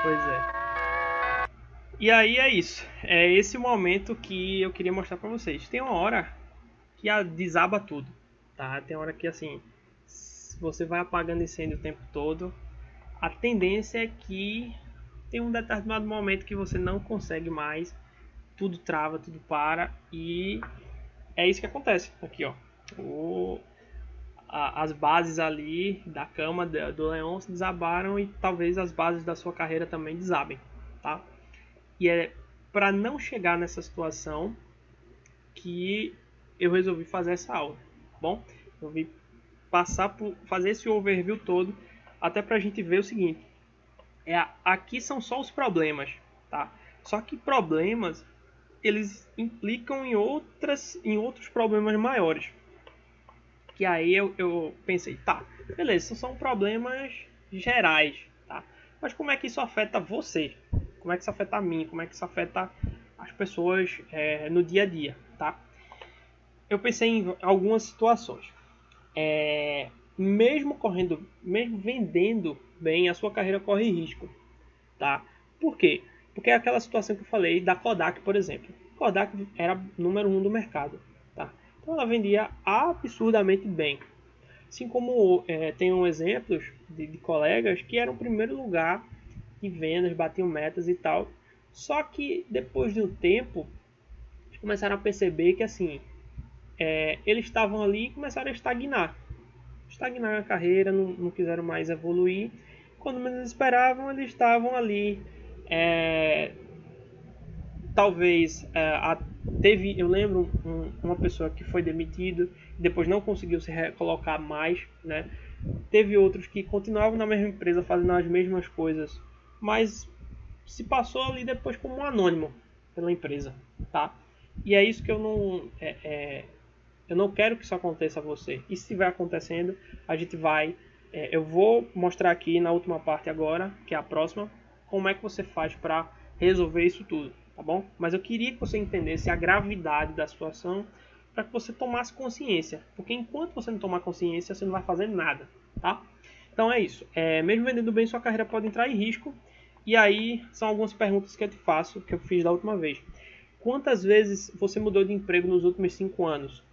Pois é. E aí é isso. É esse o momento que eu queria mostrar pra vocês. Tem uma hora que desaba tudo, tá? Tem hora que assim, você vai apagando incêndio o tempo todo. A tendência é que tem um determinado momento que você não consegue mais. Tudo trava, tudo para. E é isso que acontece aqui, ó. As bases ali da cama do Leão se desabaram e talvez as bases da sua carreira também desabem, tá? E é para não chegar nessa situação que eu resolvi fazer essa aula, tá bom? Eu vim fazer esse overview todo até para a gente ver o seguinte: aqui são só os problemas, tá? Só que problemas eles implicam em outros problemas maiores. Que aí eu pensei, tá, beleza, são problemas gerais, tá? Mas como é que isso afeta você? Como é que isso afeta a mim? Como é que isso afeta as pessoas no dia a dia, tá? Eu pensei em algumas situações. Mesmo vendendo bem, a sua carreira corre risco, tá? Por quê? Porque é aquela situação que eu falei da Kodak, por exemplo. Kodak era número 1 do mercado, tá? Então ela vendia absurdamente bem. Assim como tenho exemplos de colegas que eram o primeiro lugar de vendas, batiam metas e tal. Só que depois de um tempo, eles começaram a perceber que assim, eles estavam ali e começaram a estagnar. Estagnar na carreira, não quiseram mais evoluir. Quando menos esperavam, eles estavam ali. Talvez eu lembro uma pessoa que foi demitido e depois não conseguiu se recolocar mais, né? Teve outros que continuavam na mesma empresa fazendo as mesmas coisas, mas se passou ali depois como um anônimo pela empresa, tá? E é isso que eu não quero que isso aconteça a você. E se estiver acontecendo, a gente vai eu vou mostrar aqui na última parte agora, que é a próxima, como é que você faz para resolver isso tudo, tá bom? Mas eu queria que você entendesse a gravidade da situação para que você tomasse consciência, porque enquanto você não tomar consciência, você não vai fazer nada, tá? Então é isso. Mesmo vendendo bem, sua carreira pode entrar em risco. E aí são algumas perguntas que eu te faço, que eu fiz da última vez. Quantas vezes você mudou de emprego nos últimos 5 anos?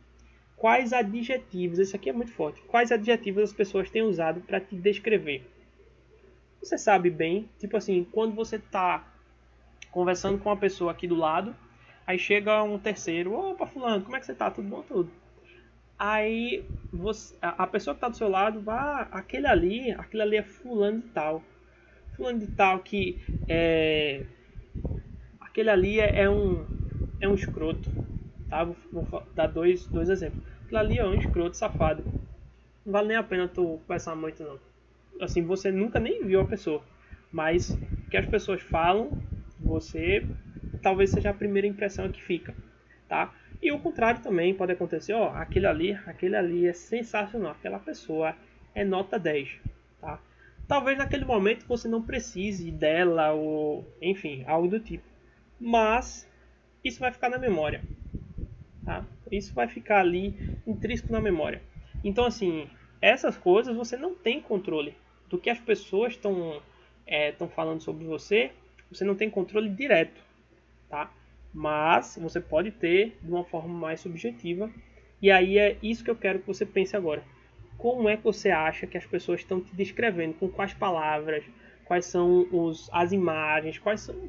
Quais adjetivos, esse aqui é muito forte, quais adjetivos as pessoas têm usado para te descrever? Você sabe bem, tipo assim, quando você está conversando com uma pessoa aqui do lado, aí chega um terceiro, opa fulano, como é que você tá? Tudo bom? Tudo. Aí a pessoa que está do seu lado, aquele ali é fulano de tal. Fulano de tal que aquele ali é um escroto, tá? Vou dar dois exemplos. Aquele ali é um escroto safado. Não vale nem a pena tu conversar muito, não. Assim, você nunca nem viu a pessoa. Mas o que as pessoas falam, você talvez seja a primeira impressão que fica, tá? E o contrário também pode acontecer, aquele ali é sensacional, aquela pessoa é nota 10, tá? Talvez naquele momento você não precise dela ou, enfim, algo do tipo. Mas isso vai ficar na memória, tá? Isso vai ficar ali intrínseco na memória. Então, assim, essas coisas você não tem controle do que as pessoas estão falando sobre você. Você não tem controle direto, tá? Mas você pode ter de uma forma mais subjetiva. E aí é isso que eu quero que você pense agora. Como é que você acha que as pessoas estão te descrevendo? Com quais palavras? Quais são as imagens?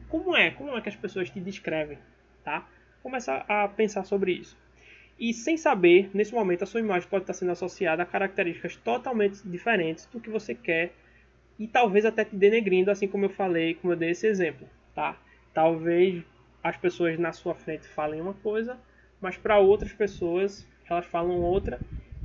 Como é que as pessoas te descrevem, tá? Começa a pensar sobre isso. E sem saber, nesse momento, a sua imagem pode estar sendo associada a características totalmente diferentes do que você quer e talvez até te denegrindo, assim como eu falei, como eu dei esse exemplo, tá? Talvez as pessoas na sua frente falem uma coisa, mas para outras pessoas elas falam outra,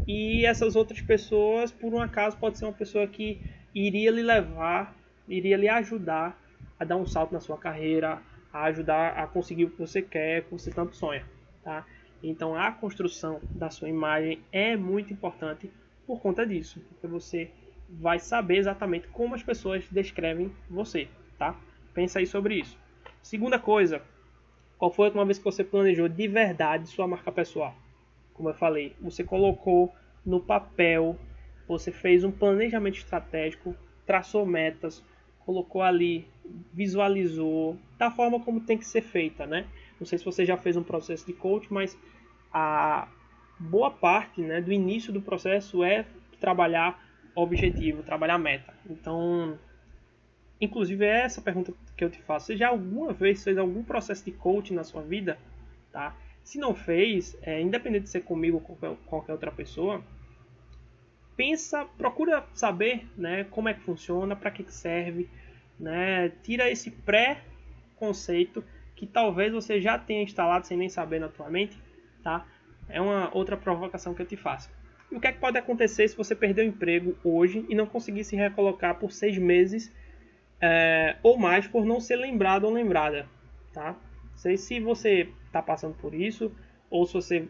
e essas outras pessoas, por um acaso, pode ser uma pessoa que iria lhe ajudar a dar um salto na sua carreira, a ajudar a conseguir o que você quer, o que você tanto sonha, tá? Então a construção da sua imagem é muito importante por conta disso, porque você vai saber exatamente como as pessoas descrevem você, tá? Pensa aí sobre isso. Segunda coisa, qual foi a última vez que você planejou de verdade sua marca pessoal? Como eu falei, você colocou no papel, você fez um planejamento estratégico, traçou metas, colocou ali, visualizou da forma como tem que ser feita, né? Não sei se você já fez um processo de coach, mas a boa parte, né, do início do processo é trabalhar objetivo, trabalhar meta. Então, inclusive é essa pergunta que eu te faço. Você já alguma vez fez algum processo de coaching na sua vida? Tá? Se não fez, independente de ser comigo ou qualquer outra pessoa, procura saber, né, como é que funciona, para que serve, né? Tira esse pré-conceito que talvez você já tenha instalado sem nem saber na tua mente, tá? É uma outra provocação que eu te faço. E o que é que pode acontecer se você perder o emprego hoje e não conseguir se recolocar por 6 meses ou mais por não ser lembrado ou lembrada, tá? Não sei se você está passando por isso ou se você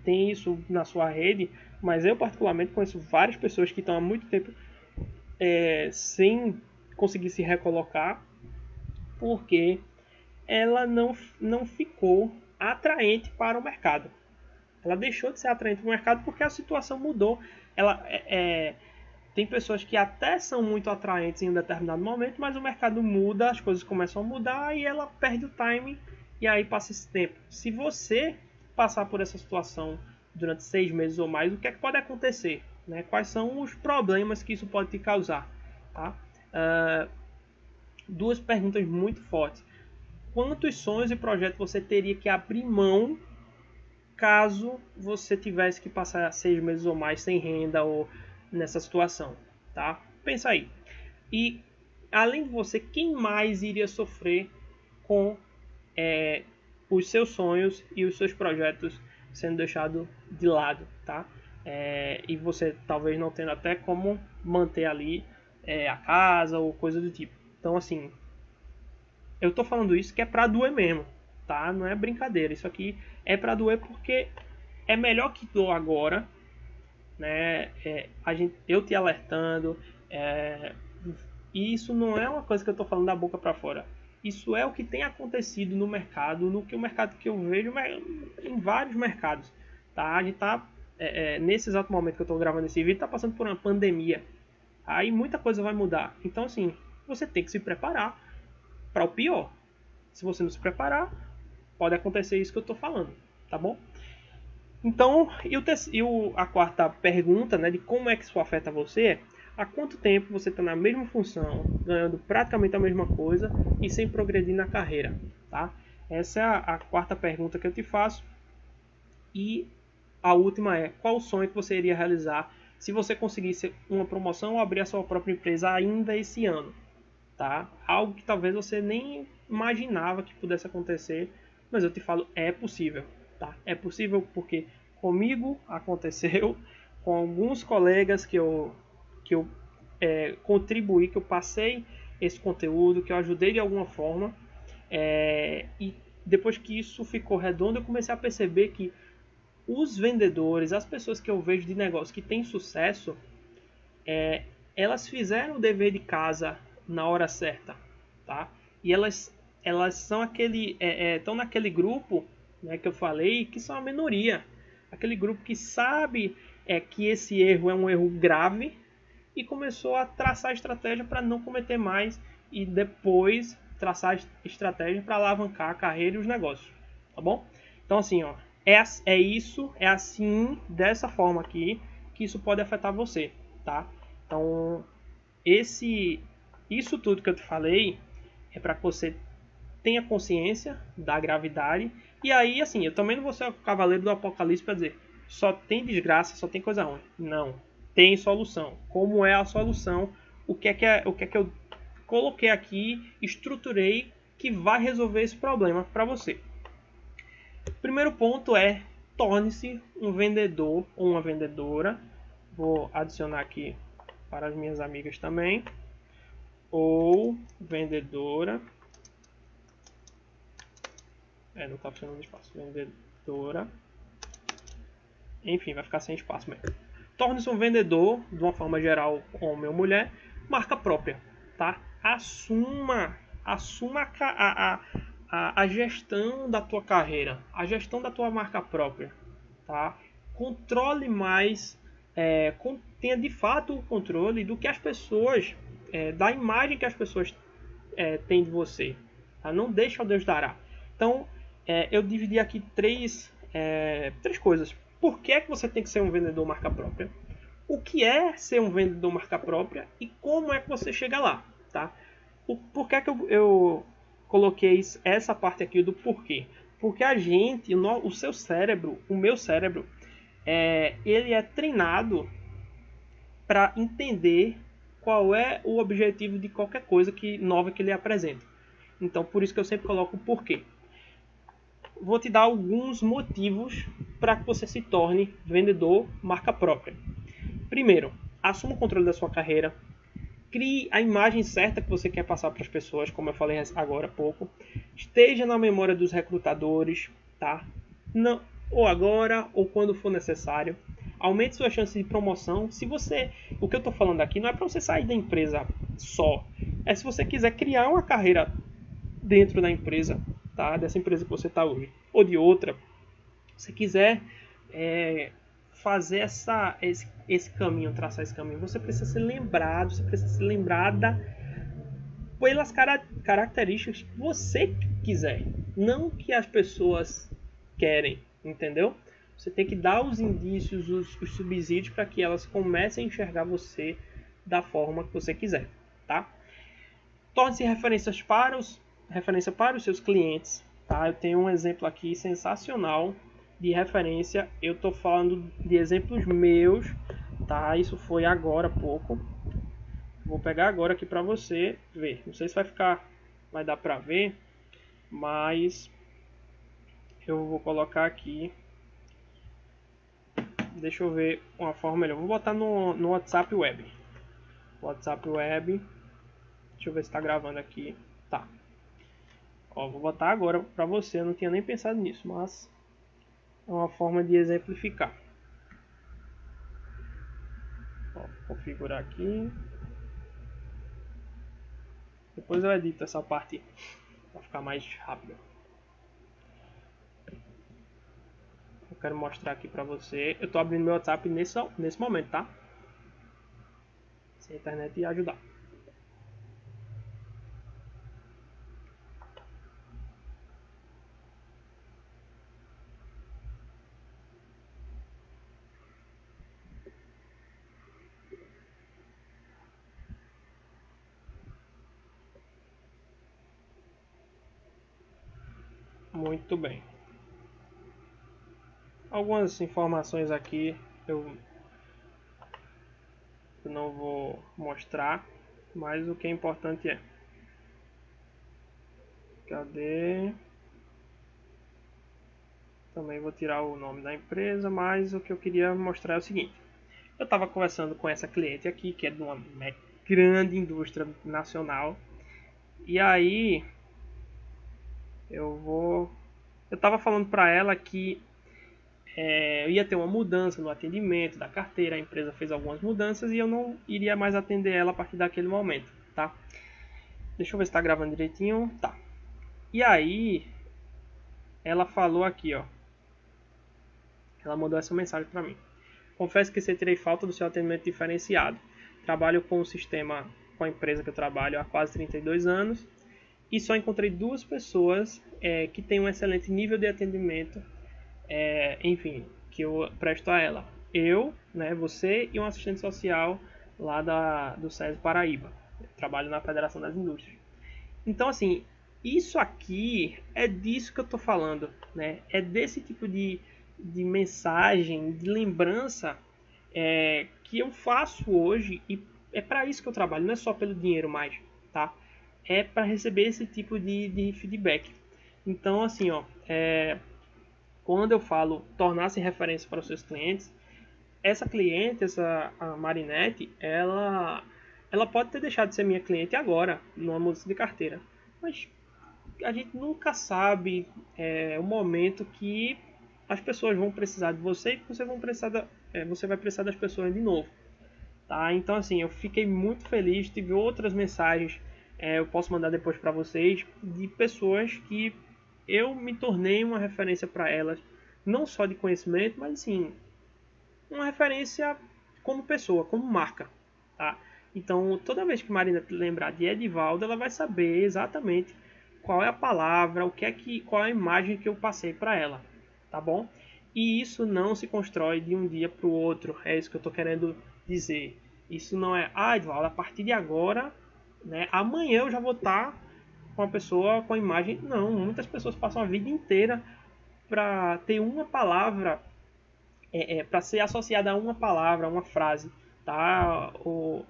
tem isso na sua rede, mas eu particularmente conheço várias pessoas que estão há muito tempo sem conseguir se recolocar, porque ela não ficou atraente para o mercado. Ela deixou de ser atraente para o mercado porque a situação mudou. Tem pessoas que até são muito atraentes em um determinado momento, mas o mercado muda, as coisas começam a mudar e ela perde o timing e aí passa esse tempo. Se você passar por essa situação durante 6 meses ou mais, o que é que pode acontecer? Né? Quais são os problemas que isso pode te causar? Tá? Duas perguntas muito fortes. Quantos sonhos e projetos você teria que abrir mão caso você tivesse que passar 6 meses ou mais sem renda ou nessa situação, tá? Pensa aí. E além de você, quem mais iria sofrer com os seus sonhos e os seus projetos sendo deixados de lado, tá? E você talvez não tendo até como manter ali a casa ou coisa do tipo. Então, assim, eu tô falando isso que é pra doer mesmo, tá? Não é brincadeira. Isso aqui é pra doer porque é melhor que doer agora, né? Eu te alertando. E isso não é uma coisa que eu tô falando da boca pra fora. Isso é o que tem acontecido no mercado, no mercado que eu vejo em vários mercados, tá? A gente tá nesse exato momento que eu tô gravando esse vídeo, tá passando por uma pandemia. Aí muita coisa vai mudar. Então, assim, você tem que se preparar para o pior. Se você não se preparar, pode acontecer isso que eu estou falando, tá bom? Então, a quarta pergunta, né, de como é que isso afeta você, há quanto tempo você está na mesma função, ganhando praticamente a mesma coisa e sem progredir na carreira, tá? Essa é a quarta pergunta que eu te faço. E a última é, qual o sonho que você iria realizar se você conseguisse uma promoção ou abrir a sua própria empresa ainda esse ano? Tá? Algo que talvez você nem imaginava que pudesse acontecer, mas eu te falo, é possível, tá? É possível porque comigo aconteceu, com alguns colegas que eu contribuí, que eu passei esse conteúdo, que eu ajudei de alguma forma, e depois que isso ficou redondo, eu comecei a perceber que os vendedores, as pessoas que eu vejo de negócio que têm sucesso, elas fizeram o dever de casa na hora certa, tá? E elas são estão naquele grupo, né, que eu falei, que são a minoria, aquele grupo que sabe que esse erro é um erro grave e começou a traçar estratégia para não cometer mais e depois traçar estratégia para alavancar a carreira e os negócios, tá bom? Então assim, ó, é assim, dessa forma aqui, que isso pode afetar você, tá? Então, isso tudo que eu te falei é para que você tenha consciência da gravidade. E aí, assim, eu também não vou ser o cavaleiro do apocalipse para dizer só tem desgraça, só tem coisa ruim. Não, tem solução. Como é a solução? O que é que eu coloquei aqui, estruturei que vai resolver esse problema para você. Primeiro ponto é torne-se um vendedor ou uma vendedora. Vou adicionar aqui para as minhas amigas também. Ou vendedora. Não está funcionando espaço. Vendedora. Enfim, vai ficar sem espaço mesmo. Torne-se um vendedor, de uma forma geral, homem ou mulher, marca própria, tá? Assuma a gestão da tua carreira, a gestão da tua marca própria, tá? Controle mais, tenha de fato o controle do que as pessoas, da imagem que as pessoas têm de você, tá? Não deixa o Deus dará. Então, eu dividi aqui três coisas. Por que é que você tem que ser um vendedor marca própria? O que é ser um vendedor marca própria e como é que você chega lá, tá? Por que é que eu coloquei essa parte aqui do porquê? Porque a gente, o seu cérebro, o meu cérebro, ele é treinado para entender qual é o objetivo de qualquer coisa nova que ele apresenta. Então, por isso que eu sempre coloco o porquê. Vou te dar alguns motivos para que você se torne vendedor marca própria. Primeiro, assuma o controle da sua carreira. Crie a imagem certa que você quer passar para as pessoas, como eu falei agora há pouco. Esteja na memória dos recrutadores, tá? Não, ou agora, ou quando for necessário. aumente sua chance de promoção. O que eu estou falando aqui não é para você sair da empresa só. É se você quiser criar uma carreira dentro da empresa, tá? Dessa empresa que você está hoje, ou de outra. Se você quiser fazer esse caminho, traçar esse caminho, você precisa ser lembrado, você precisa ser lembrada pelas características que você quiser, não que as pessoas querem, entendeu? Você tem que dar os indícios, os subsídios para que elas comecem a enxergar você da forma que você quiser, tá? Torne-se referência para os seus clientes, tá? Eu tenho um exemplo aqui sensacional de referência. Eu estou falando de exemplos meus, tá? Isso foi agora há pouco. Vou pegar agora aqui para você ver. Não sei se vai dar para ver, mas eu vou colocar aqui. Deixa eu ver uma forma melhor. Vou botar no WhatsApp Web. WhatsApp Web. Deixa eu ver se está gravando aqui. Tá. Ó, vou botar agora para você. Eu não tinha nem pensado nisso, mas é uma forma de exemplificar. Ó, configurar aqui. Depois eu edito essa parte para ficar mais rápido. Eu quero mostrar aqui para você. Eu estou abrindo meu WhatsApp nesse momento, tá? Se a internet ia ajudar. Muito bem. Algumas informações aqui eu não vou mostrar, mas o que é importante é. Cadê? Também vou tirar o nome da empresa, mas o que eu queria mostrar é o seguinte. Eu estava conversando com essa cliente aqui, que é de uma grande indústria nacional. E aí eu estava falando para ela que eu ia ter uma mudança no atendimento da carteira, a empresa fez algumas mudanças e eu não iria mais atender ela a partir daquele momento, tá? Deixa eu ver se está gravando direitinho. Tá. E aí ela falou aqui, ó. Ela mandou essa mensagem para mim. Confesso que sentirei falta do seu atendimento diferenciado. Trabalho com o sistema, com a empresa que eu trabalho há quase 32 anos e só encontrei 2 pessoas que têm um excelente nível de atendimento, enfim, que eu presto a ela. Eu, né, você e um assistente social lá do SESI Paraíba. Eu trabalho na Federação das Indústrias. Então, assim, isso aqui é disso que eu estou falando, né? É desse tipo de mensagem, de lembrança que eu faço hoje e é para isso que eu trabalho, não é só pelo dinheiro mais, tá? É para receber esse tipo de feedback. Então, assim, ó, quando eu falo tornar-se referência para os seus clientes, essa cliente, a Marinette, ela pode ter deixado de ser minha cliente agora, numa mudança de carteira, mas a gente nunca sabe o momento que as pessoas vão precisar de você e você vai precisar das pessoas de novo, tá? Então, assim, eu fiquei muito feliz, tive outras mensagens, eu posso mandar depois para vocês, de pessoas que eu me tornei uma referência para elas, não só de conhecimento, mas assim, uma referência como pessoa, como marca, tá? Então, toda vez que Marina lembrar de Edivaldo, ela vai saber exatamente qual é a palavra, qual é a imagem que eu passei para ela, tá bom? E isso não se constrói de um dia para o outro, é isso que eu estou querendo dizer. Isso não é, Edivaldo, a partir de agora, né, amanhã eu já vou estar com a pessoa com a imagem. Não, muitas pessoas passam a vida inteira para ter uma palavra, para ser associada a uma palavra, a uma frase, tá? O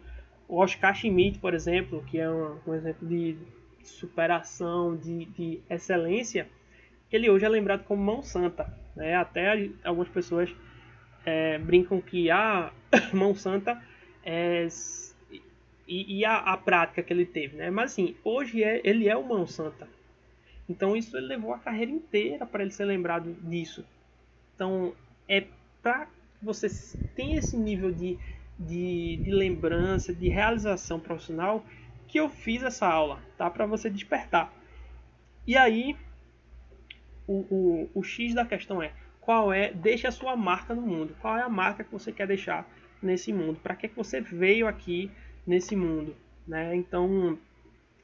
Oscar Schmidt, por exemplo, que é um exemplo de superação, de excelência, ele hoje é lembrado como mão santa, né? Até algumas pessoas brincam que a mão santa e a prática que ele teve, né? Mas assim, hoje ele é o mão santa. Então isso ele levou a carreira inteira para ele ser lembrado disso. Então é para você tem esse nível de lembrança, de realização profissional, que eu fiz essa aula, tá? Para você despertar. E aí, o X da questão deixe a sua marca no mundo. Qual é a marca que você quer deixar nesse mundo? Para que você veio aqui nesse mundo, né? Então,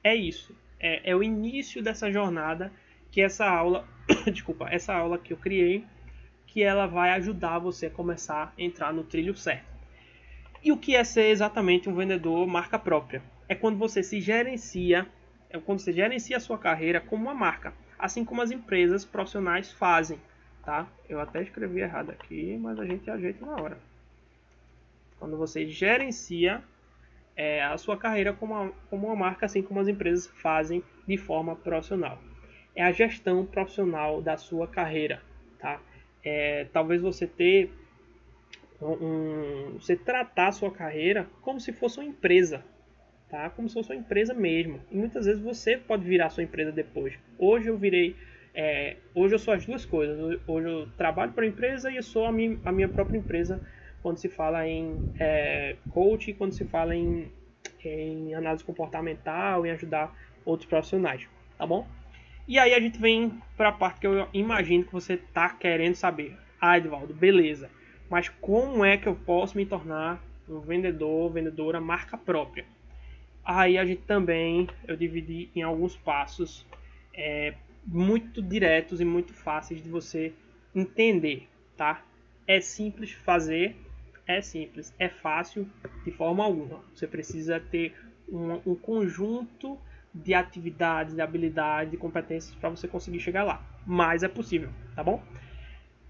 é isso. É o início dessa jornada que essa aula, desculpa, essa aula que eu criei, que ela vai ajudar você a começar a entrar no trilho certo. E o que é ser exatamente um vendedor marca própria? É quando você se gerencia, a sua carreira como uma marca, assim como as empresas profissionais fazem, tá? Eu até escrevi errado aqui, mas a gente ajeita na hora. Quando você gerencia a sua carreira como uma marca, assim como as empresas fazem de forma profissional. É a gestão profissional da sua carreira, tá? Talvez você você tratar a sua carreira como se fosse uma empresa, tá? Como se fosse uma empresa mesmo. E muitas vezes você pode virar a sua empresa depois. Hoje eu sou as duas coisas. Hoje eu trabalho para a empresa e eu sou a minha própria empresa quando se fala em coach, quando se fala em análise comportamental, em ajudar outros profissionais, tá bom? E aí a gente vem para a parte que eu imagino que você está querendo saber. Ah, Edvaldo, beleza. Mas como é que eu posso me tornar um vendedora marca própria? Aí a gente também, eu dividi em alguns passos muito diretos e muito fáceis de você entender, tá? É simples fazer, é simples, é fácil de forma alguma. Você precisa ter um conjunto de atividades, de habilidades, de competências para você conseguir chegar lá. Mas é possível, tá bom?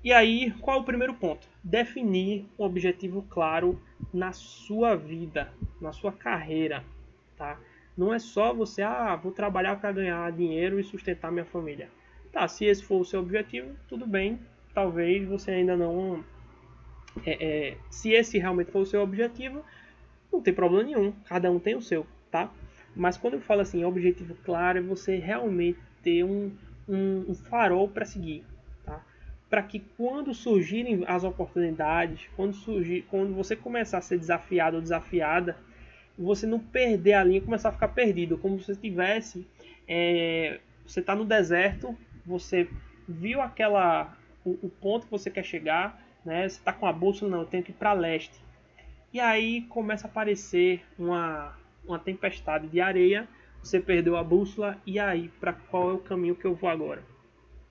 E aí, qual é o primeiro ponto? Definir um objetivo claro na sua vida, na sua carreira, tá? Não é só você, vou trabalhar para ganhar dinheiro e sustentar minha família. Tá, se esse for o seu objetivo, tudo bem. Talvez você ainda não... se esse realmente for o seu objetivo, não tem problema nenhum. Cada um tem o seu, tá? Mas quando eu falo assim, objetivo claro, é você realmente ter um farol para seguir, tá? Para que quando surgirem as oportunidades, quando você começar a ser desafiado ou desafiada, você não perder a linha e começar a ficar perdido, como se você tivesse, você está no deserto, você viu o ponto que você quer chegar, né? Você está com a bússola, não, eu tenho que ir para leste. E aí começa a aparecer uma tempestade de areia, você perdeu a bússola, e aí, para qual é o caminho que eu vou agora?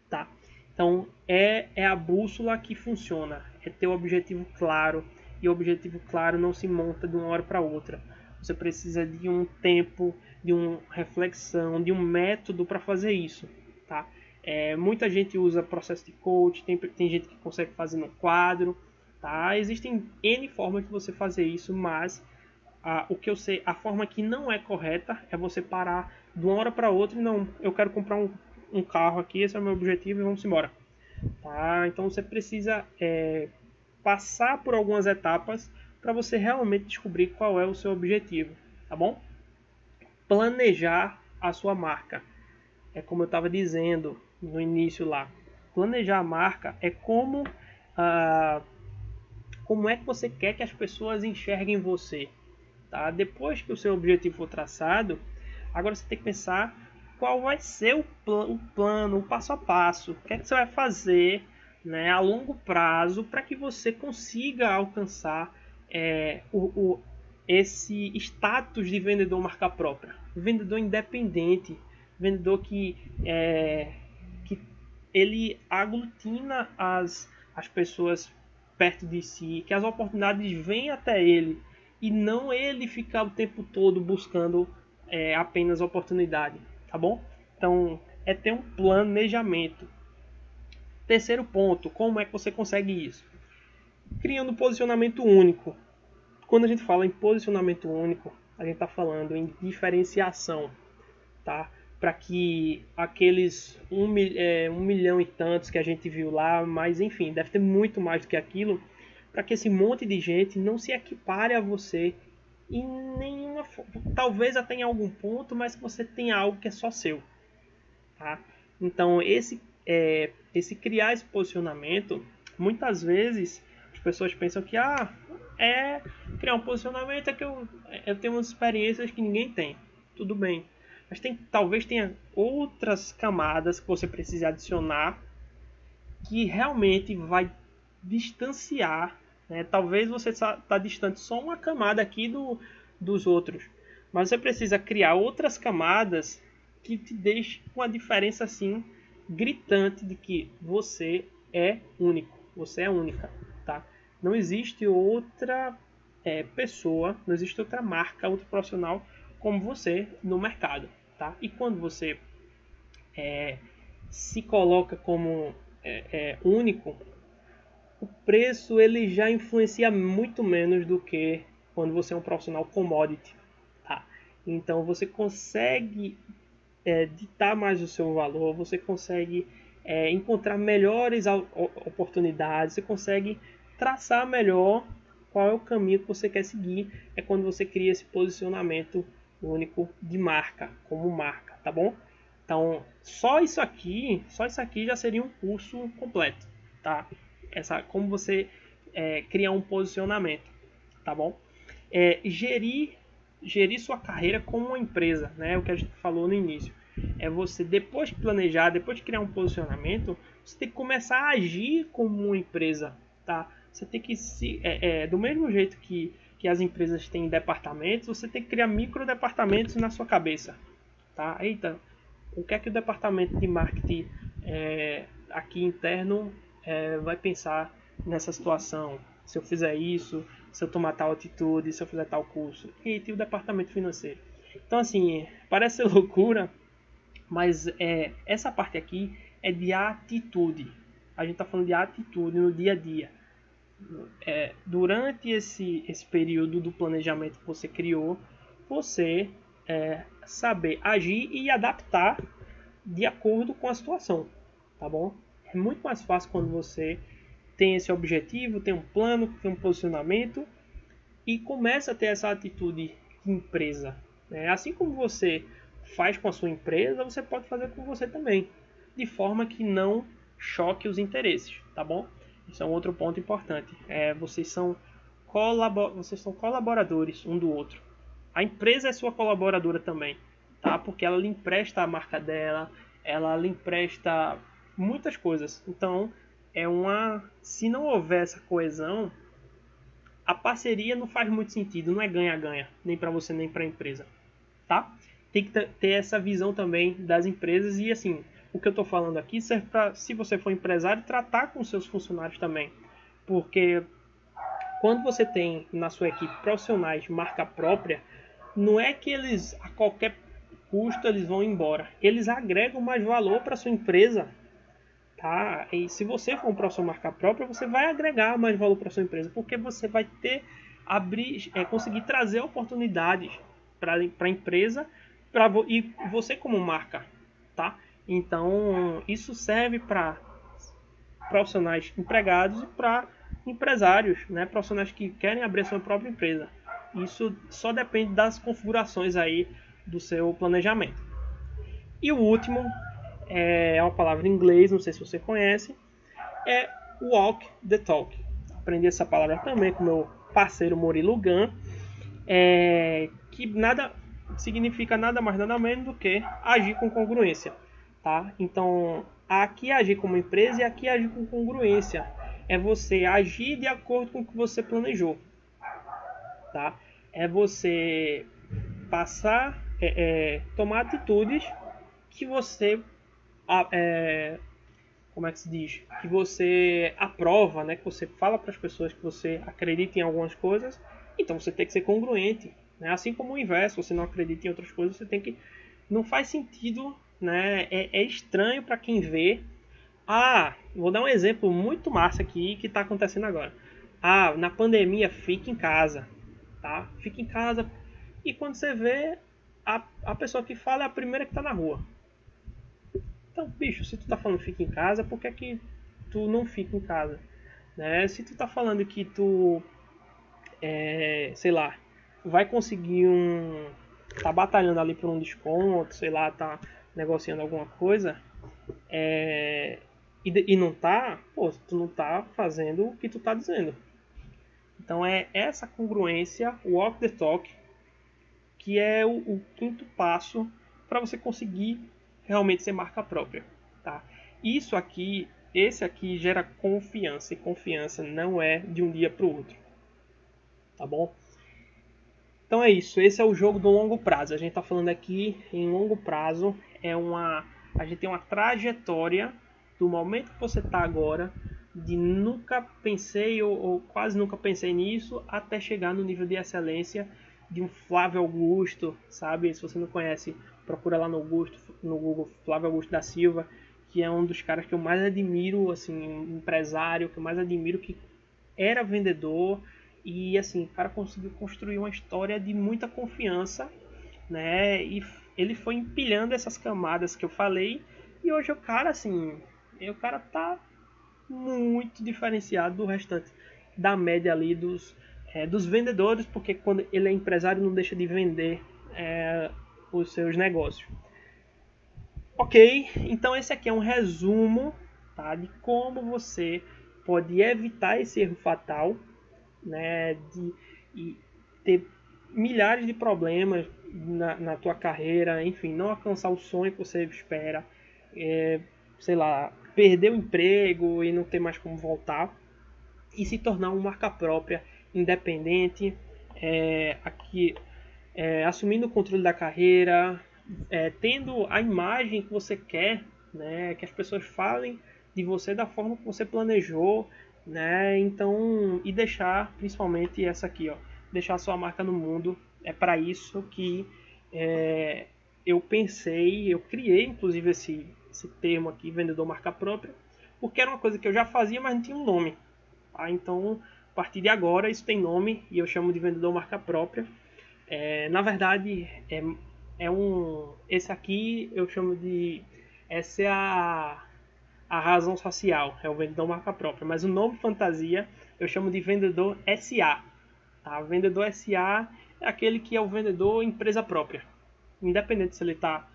Tá? Então, é a bússola que funciona, é ter o objetivo claro, e o objetivo claro não se monta de uma hora para outra. Você precisa de um tempo, de uma reflexão, de um método para fazer isso, tá? Muita gente usa processo de coach, tem gente que consegue fazer no quadro, tá? Existem N formas de você fazer isso, mas o que eu sei, a forma que não é correta é você parar de uma hora para outra e não, eu quero comprar um carro aqui, esse é o meu objetivo e vamos embora. Tá? Então você precisa passar por algumas etapas para você realmente descobrir qual é o seu objetivo, tá bom? Planejar a sua marca. É como eu estava dizendo no início lá. Planejar a marca é como é que você quer que as pessoas enxerguem você. Tá? Depois que o seu objetivo for traçado, agora você tem que pensar qual vai ser o plano, o passo a passo. O que é que você vai fazer, né, a longo prazo para que você consiga alcançar esse status de vendedor marca própria. Vendedor independente, vendedor que ele aglutina as pessoas perto de si, que as oportunidades vêm até ele e não ele ficar o tempo todo buscando apenas oportunidade, tá bom? Então, é ter um planejamento. Terceiro ponto, como é que você consegue isso? Criando um posicionamento único. Quando a gente fala em posicionamento único, a gente está falando em diferenciação, tá? Para que aqueles 1 milhão e tantos que a gente viu lá, mas enfim, deve ter muito mais do que aquilo, para que esse monte de gente não se equipare a você em nenhuma, talvez até em algum ponto, mas que você tenha algo que é só seu, tá? Então esse criar esse posicionamento, muitas vezes as As pessoas pensam que é criar um posicionamento é que eu tenho umas experiências que ninguém tem. Tudo bem. Mas talvez tenha outras camadas que você precise adicionar que realmente vai distanciar, né? Talvez você está distante só uma camada aqui dos outros, mas você precisa criar outras camadas que te deixem com a diferença assim gritante de que você é único, você é única, tá? Não existe outra pessoa, não existe outra marca, outro profissional como você no mercado, tá? E quando você se coloca como único, o preço ele já influencia muito menos do que quando você é um profissional commodity, tá? Então você consegue ditar mais o seu valor, você consegue encontrar melhores oportunidades, você consegue traçar melhor qual é o caminho que você quer seguir. É quando você cria esse posicionamento único de marca, como marca, tá bom? Então, só isso aqui já seria um curso completo, tá? Como você criar um posicionamento, tá bom? Gerir sua carreira como uma empresa, né? O que a gente falou no início. É você, depois de planejar, depois de criar um posicionamento, você tem que começar a agir como uma empresa, tá? Você tem que do mesmo jeito que as empresas têm departamentos, você tem que criar micro departamentos na sua cabeça, tá? Eita, o que é que o departamento de marketing aqui interno vai pensar nessa situação? Se eu fizer isso, se eu tomar tal atitude, se eu fizer tal curso. E tem o departamento financeiro. Então, assim, parece ser loucura, mas essa parte aqui é de atitude. A gente está falando de atitude no dia a dia. Durante esse período do planejamento que você criou, você saber agir e adaptar de acordo com a situação, tá bom? É muito mais fácil quando você tem esse objetivo, tem um plano, tem um posicionamento e começa a ter essa atitude de empresa, né? Assim como você faz com a sua empresa, você pode fazer com você também, de forma que não choque os interesses, tá bom? Isso é um outro ponto importante. Vocês são colaboradores um do outro. A empresa é sua colaboradora também, tá? Porque ela lhe empresta a marca dela, ela lhe empresta muitas coisas. Então, se não houver essa coesão, a parceria não faz muito sentido, não é ganha-ganha, nem para você nem para a empresa, tá? Tem que ter essa visão também das empresas e assim, o que eu estou falando aqui serve para, se você for empresário, tratar com seus funcionários também, porque quando você tem na sua equipe profissionais de marca própria, não é que eles a qualquer custo eles vão embora, eles agregam mais valor para sua empresa, tá? E se você for um profissional marca própria, você vai agregar mais valor para sua empresa, porque você vai conseguir trazer oportunidades para a empresa e você como marca, tá? Então isso serve para profissionais empregados e para empresários, né? Profissionais que querem abrir a sua própria empresa. Isso só depende das configurações aí do seu planejamento. E o último é uma palavra em inglês, não sei se você conhece, é walk the talk. Aprendi essa palavra também com meu parceiro Murilo Gun, que significa nada mais nada menos do que agir com congruência, tá? Então, aqui agir como empresa e aqui agir com congruência. É você agir de acordo com o que você planejou, tá? É você tomar atitudes que você como é que se diz? Que você aprova, né? Que você fala para as pessoas que você acredita em algumas coisas, então você tem que ser congruente, né? Assim como o inverso, você não acredita em outras coisas, você tem que... Não faz sentido, né? É estranho para quem vê. Vou dar um exemplo muito massa aqui que está acontecendo agora. Na pandemia, fique em casa, tá? Fique em casa. E quando você vê, a pessoa que fala é a primeira que está na rua. Então, bicho, se tu tá falando fica em casa, por que é que tu não fica em casa? Né? Se tu tá falando que tu, sei lá, vai conseguir tá batalhando ali por um desconto, sei lá, tá negociando alguma coisa, e não tá, pô, tu não tá fazendo o que tu tá dizendo, Então é essa congruência, o walk the talk, que é o quinto passo para você conseguir realmente ser marca própria, tá? Esse aqui gera confiança, e confiança não é de um dia para o outro, tá bom? Então é isso, esse é o jogo do longo prazo. A gente está falando aqui em longo prazo, a gente tem uma trajetória do momento que você está agora, de nunca pensei ou quase nunca pensei nisso, até chegar no nível de excelência de um Flávio Augusto, sabe? Se você não conhece, procura lá no Google, Flávio Augusto da Silva, que é um dos caras que eu mais admiro, assim, um empresário que eu mais admiro, que era vendedor e, assim, o cara conseguiu construir uma história de muita confiança, né? E ele foi empilhando essas camadas que eu falei, e hoje o cara, assim, o cara tá muito diferenciado do restante da média ali dos vendedores, porque quando ele é empresário não deixa de vender os seus negócios. Ok, então esse aqui é um resumo, tá, de como você pode evitar esse erro fatal, né, de ter milhares de problemas na tua carreira, enfim, não alcançar o sonho que você espera, sei lá, perder o emprego e não ter mais como voltar, e se tornar uma marca própria, independente, assumindo o controle da carreira, tendo a imagem que você quer, né, que as pessoas falem de você da forma que você planejou, né, então, e deixar, principalmente essa aqui, ó, deixar a sua marca no mundo. É para isso que eu pensei, eu criei inclusive esse termo aqui, vendedor marca própria, porque era uma coisa que eu já fazia, mas não tinha um nome. Tá? Então, a partir de agora, isso tem nome e eu chamo de vendedor marca própria. Na verdade, esse aqui eu chamo de... Essa é a razão social, é o vendedor marca própria. Mas o nome fantasia eu chamo de vendedor SA. Tá? Vendedor SA é aquele que é o vendedor empresa própria. Independente se ele está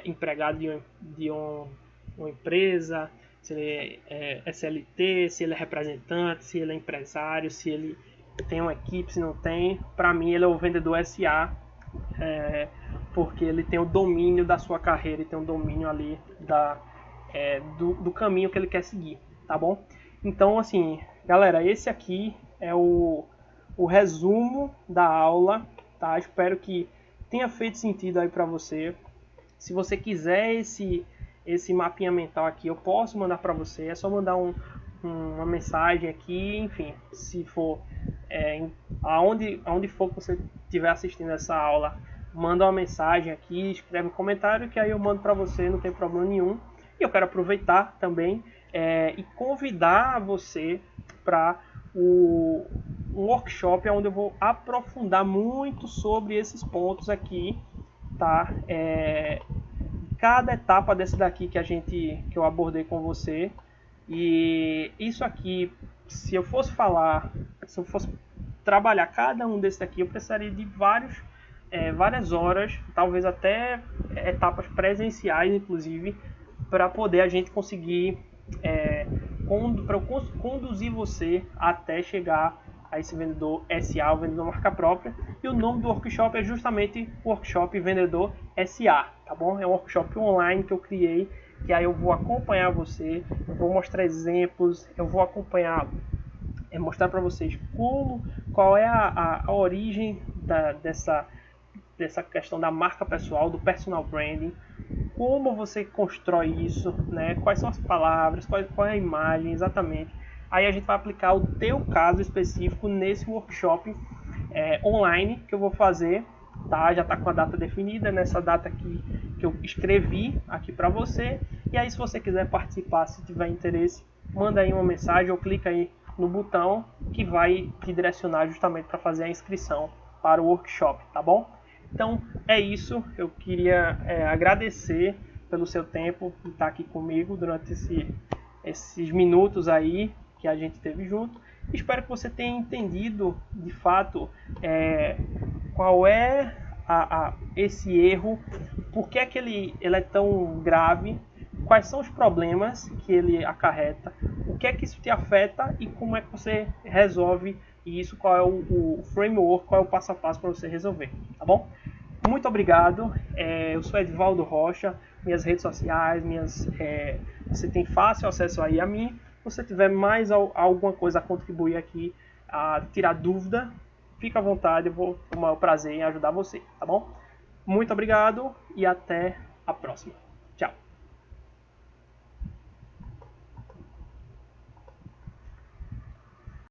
empregado de uma empresa, se ele é CLT, se ele é representante, se ele é empresário, se ele tem uma equipe, se não tem. Para mim ele é o vendedor SA, porque ele tem o domínio da sua carreira e tem o domínio ali do caminho que ele quer seguir, tá bom? Então, assim, galera, esse aqui é o resumo da aula, tá? Espero que tenha feito sentido aí para você. Se você quiser esse mapinha mental aqui, eu posso mandar para você. É só mandar uma mensagem aqui, enfim, se for aonde for que você estiver assistindo essa aula, manda uma mensagem aqui, escreve um comentário que aí eu mando para você, não tem problema nenhum. E eu quero aproveitar também e convidar você para um workshop onde eu vou aprofundar muito sobre esses pontos aqui, tá? Cada etapa desse daqui que eu abordei com você. E isso aqui, se eu fosse trabalhar cada um desses daqui, eu precisaria de várias horas, talvez até etapas presenciais, inclusive, para poder a gente conseguir para conduzir você até chegar a esse vendedor SA, o vendedor marca própria. E o nome do workshop é justamente Workshop Vendedor SA, tá bom? É um workshop online que eu criei, que aí eu vou acompanhar você, eu vou mostrar exemplos, eu vou acompanhar, mostrar para vocês qual é a origem dessa questão da marca pessoal, do personal branding, como você constrói isso, né? Quais são as palavras, qual é a imagem exatamente. Aí a gente vai aplicar o teu caso específico nesse workshop online que eu vou fazer, tá? Já está com a data definida, nessa data aqui que eu escrevi aqui para você. E aí, se você quiser participar, se tiver interesse, manda aí uma mensagem ou clica aí no botão que vai te direcionar justamente para fazer a inscrição para o workshop, tá bom? Então é isso, eu queria agradecer pelo seu tempo de estar aqui comigo durante esses minutos aí que a gente teve junto. Espero que você tenha entendido de fato qual é esse erro, por que é que ele é tão grave, quais são os problemas que ele acarreta, o que é que isso te afeta e como é que você resolve e isso qual é o framework, qual é o passo a passo para você resolver, tá bom? Muito obrigado, eu sou Edvaldo Rocha, minhas redes sociais, você tem fácil acesso aí a mim. Se você tiver mais alguma coisa a contribuir aqui, a tirar dúvida, fica à vontade, eu vou tomar o prazer em ajudar você, tá bom? Muito obrigado e até a próxima. Tchau!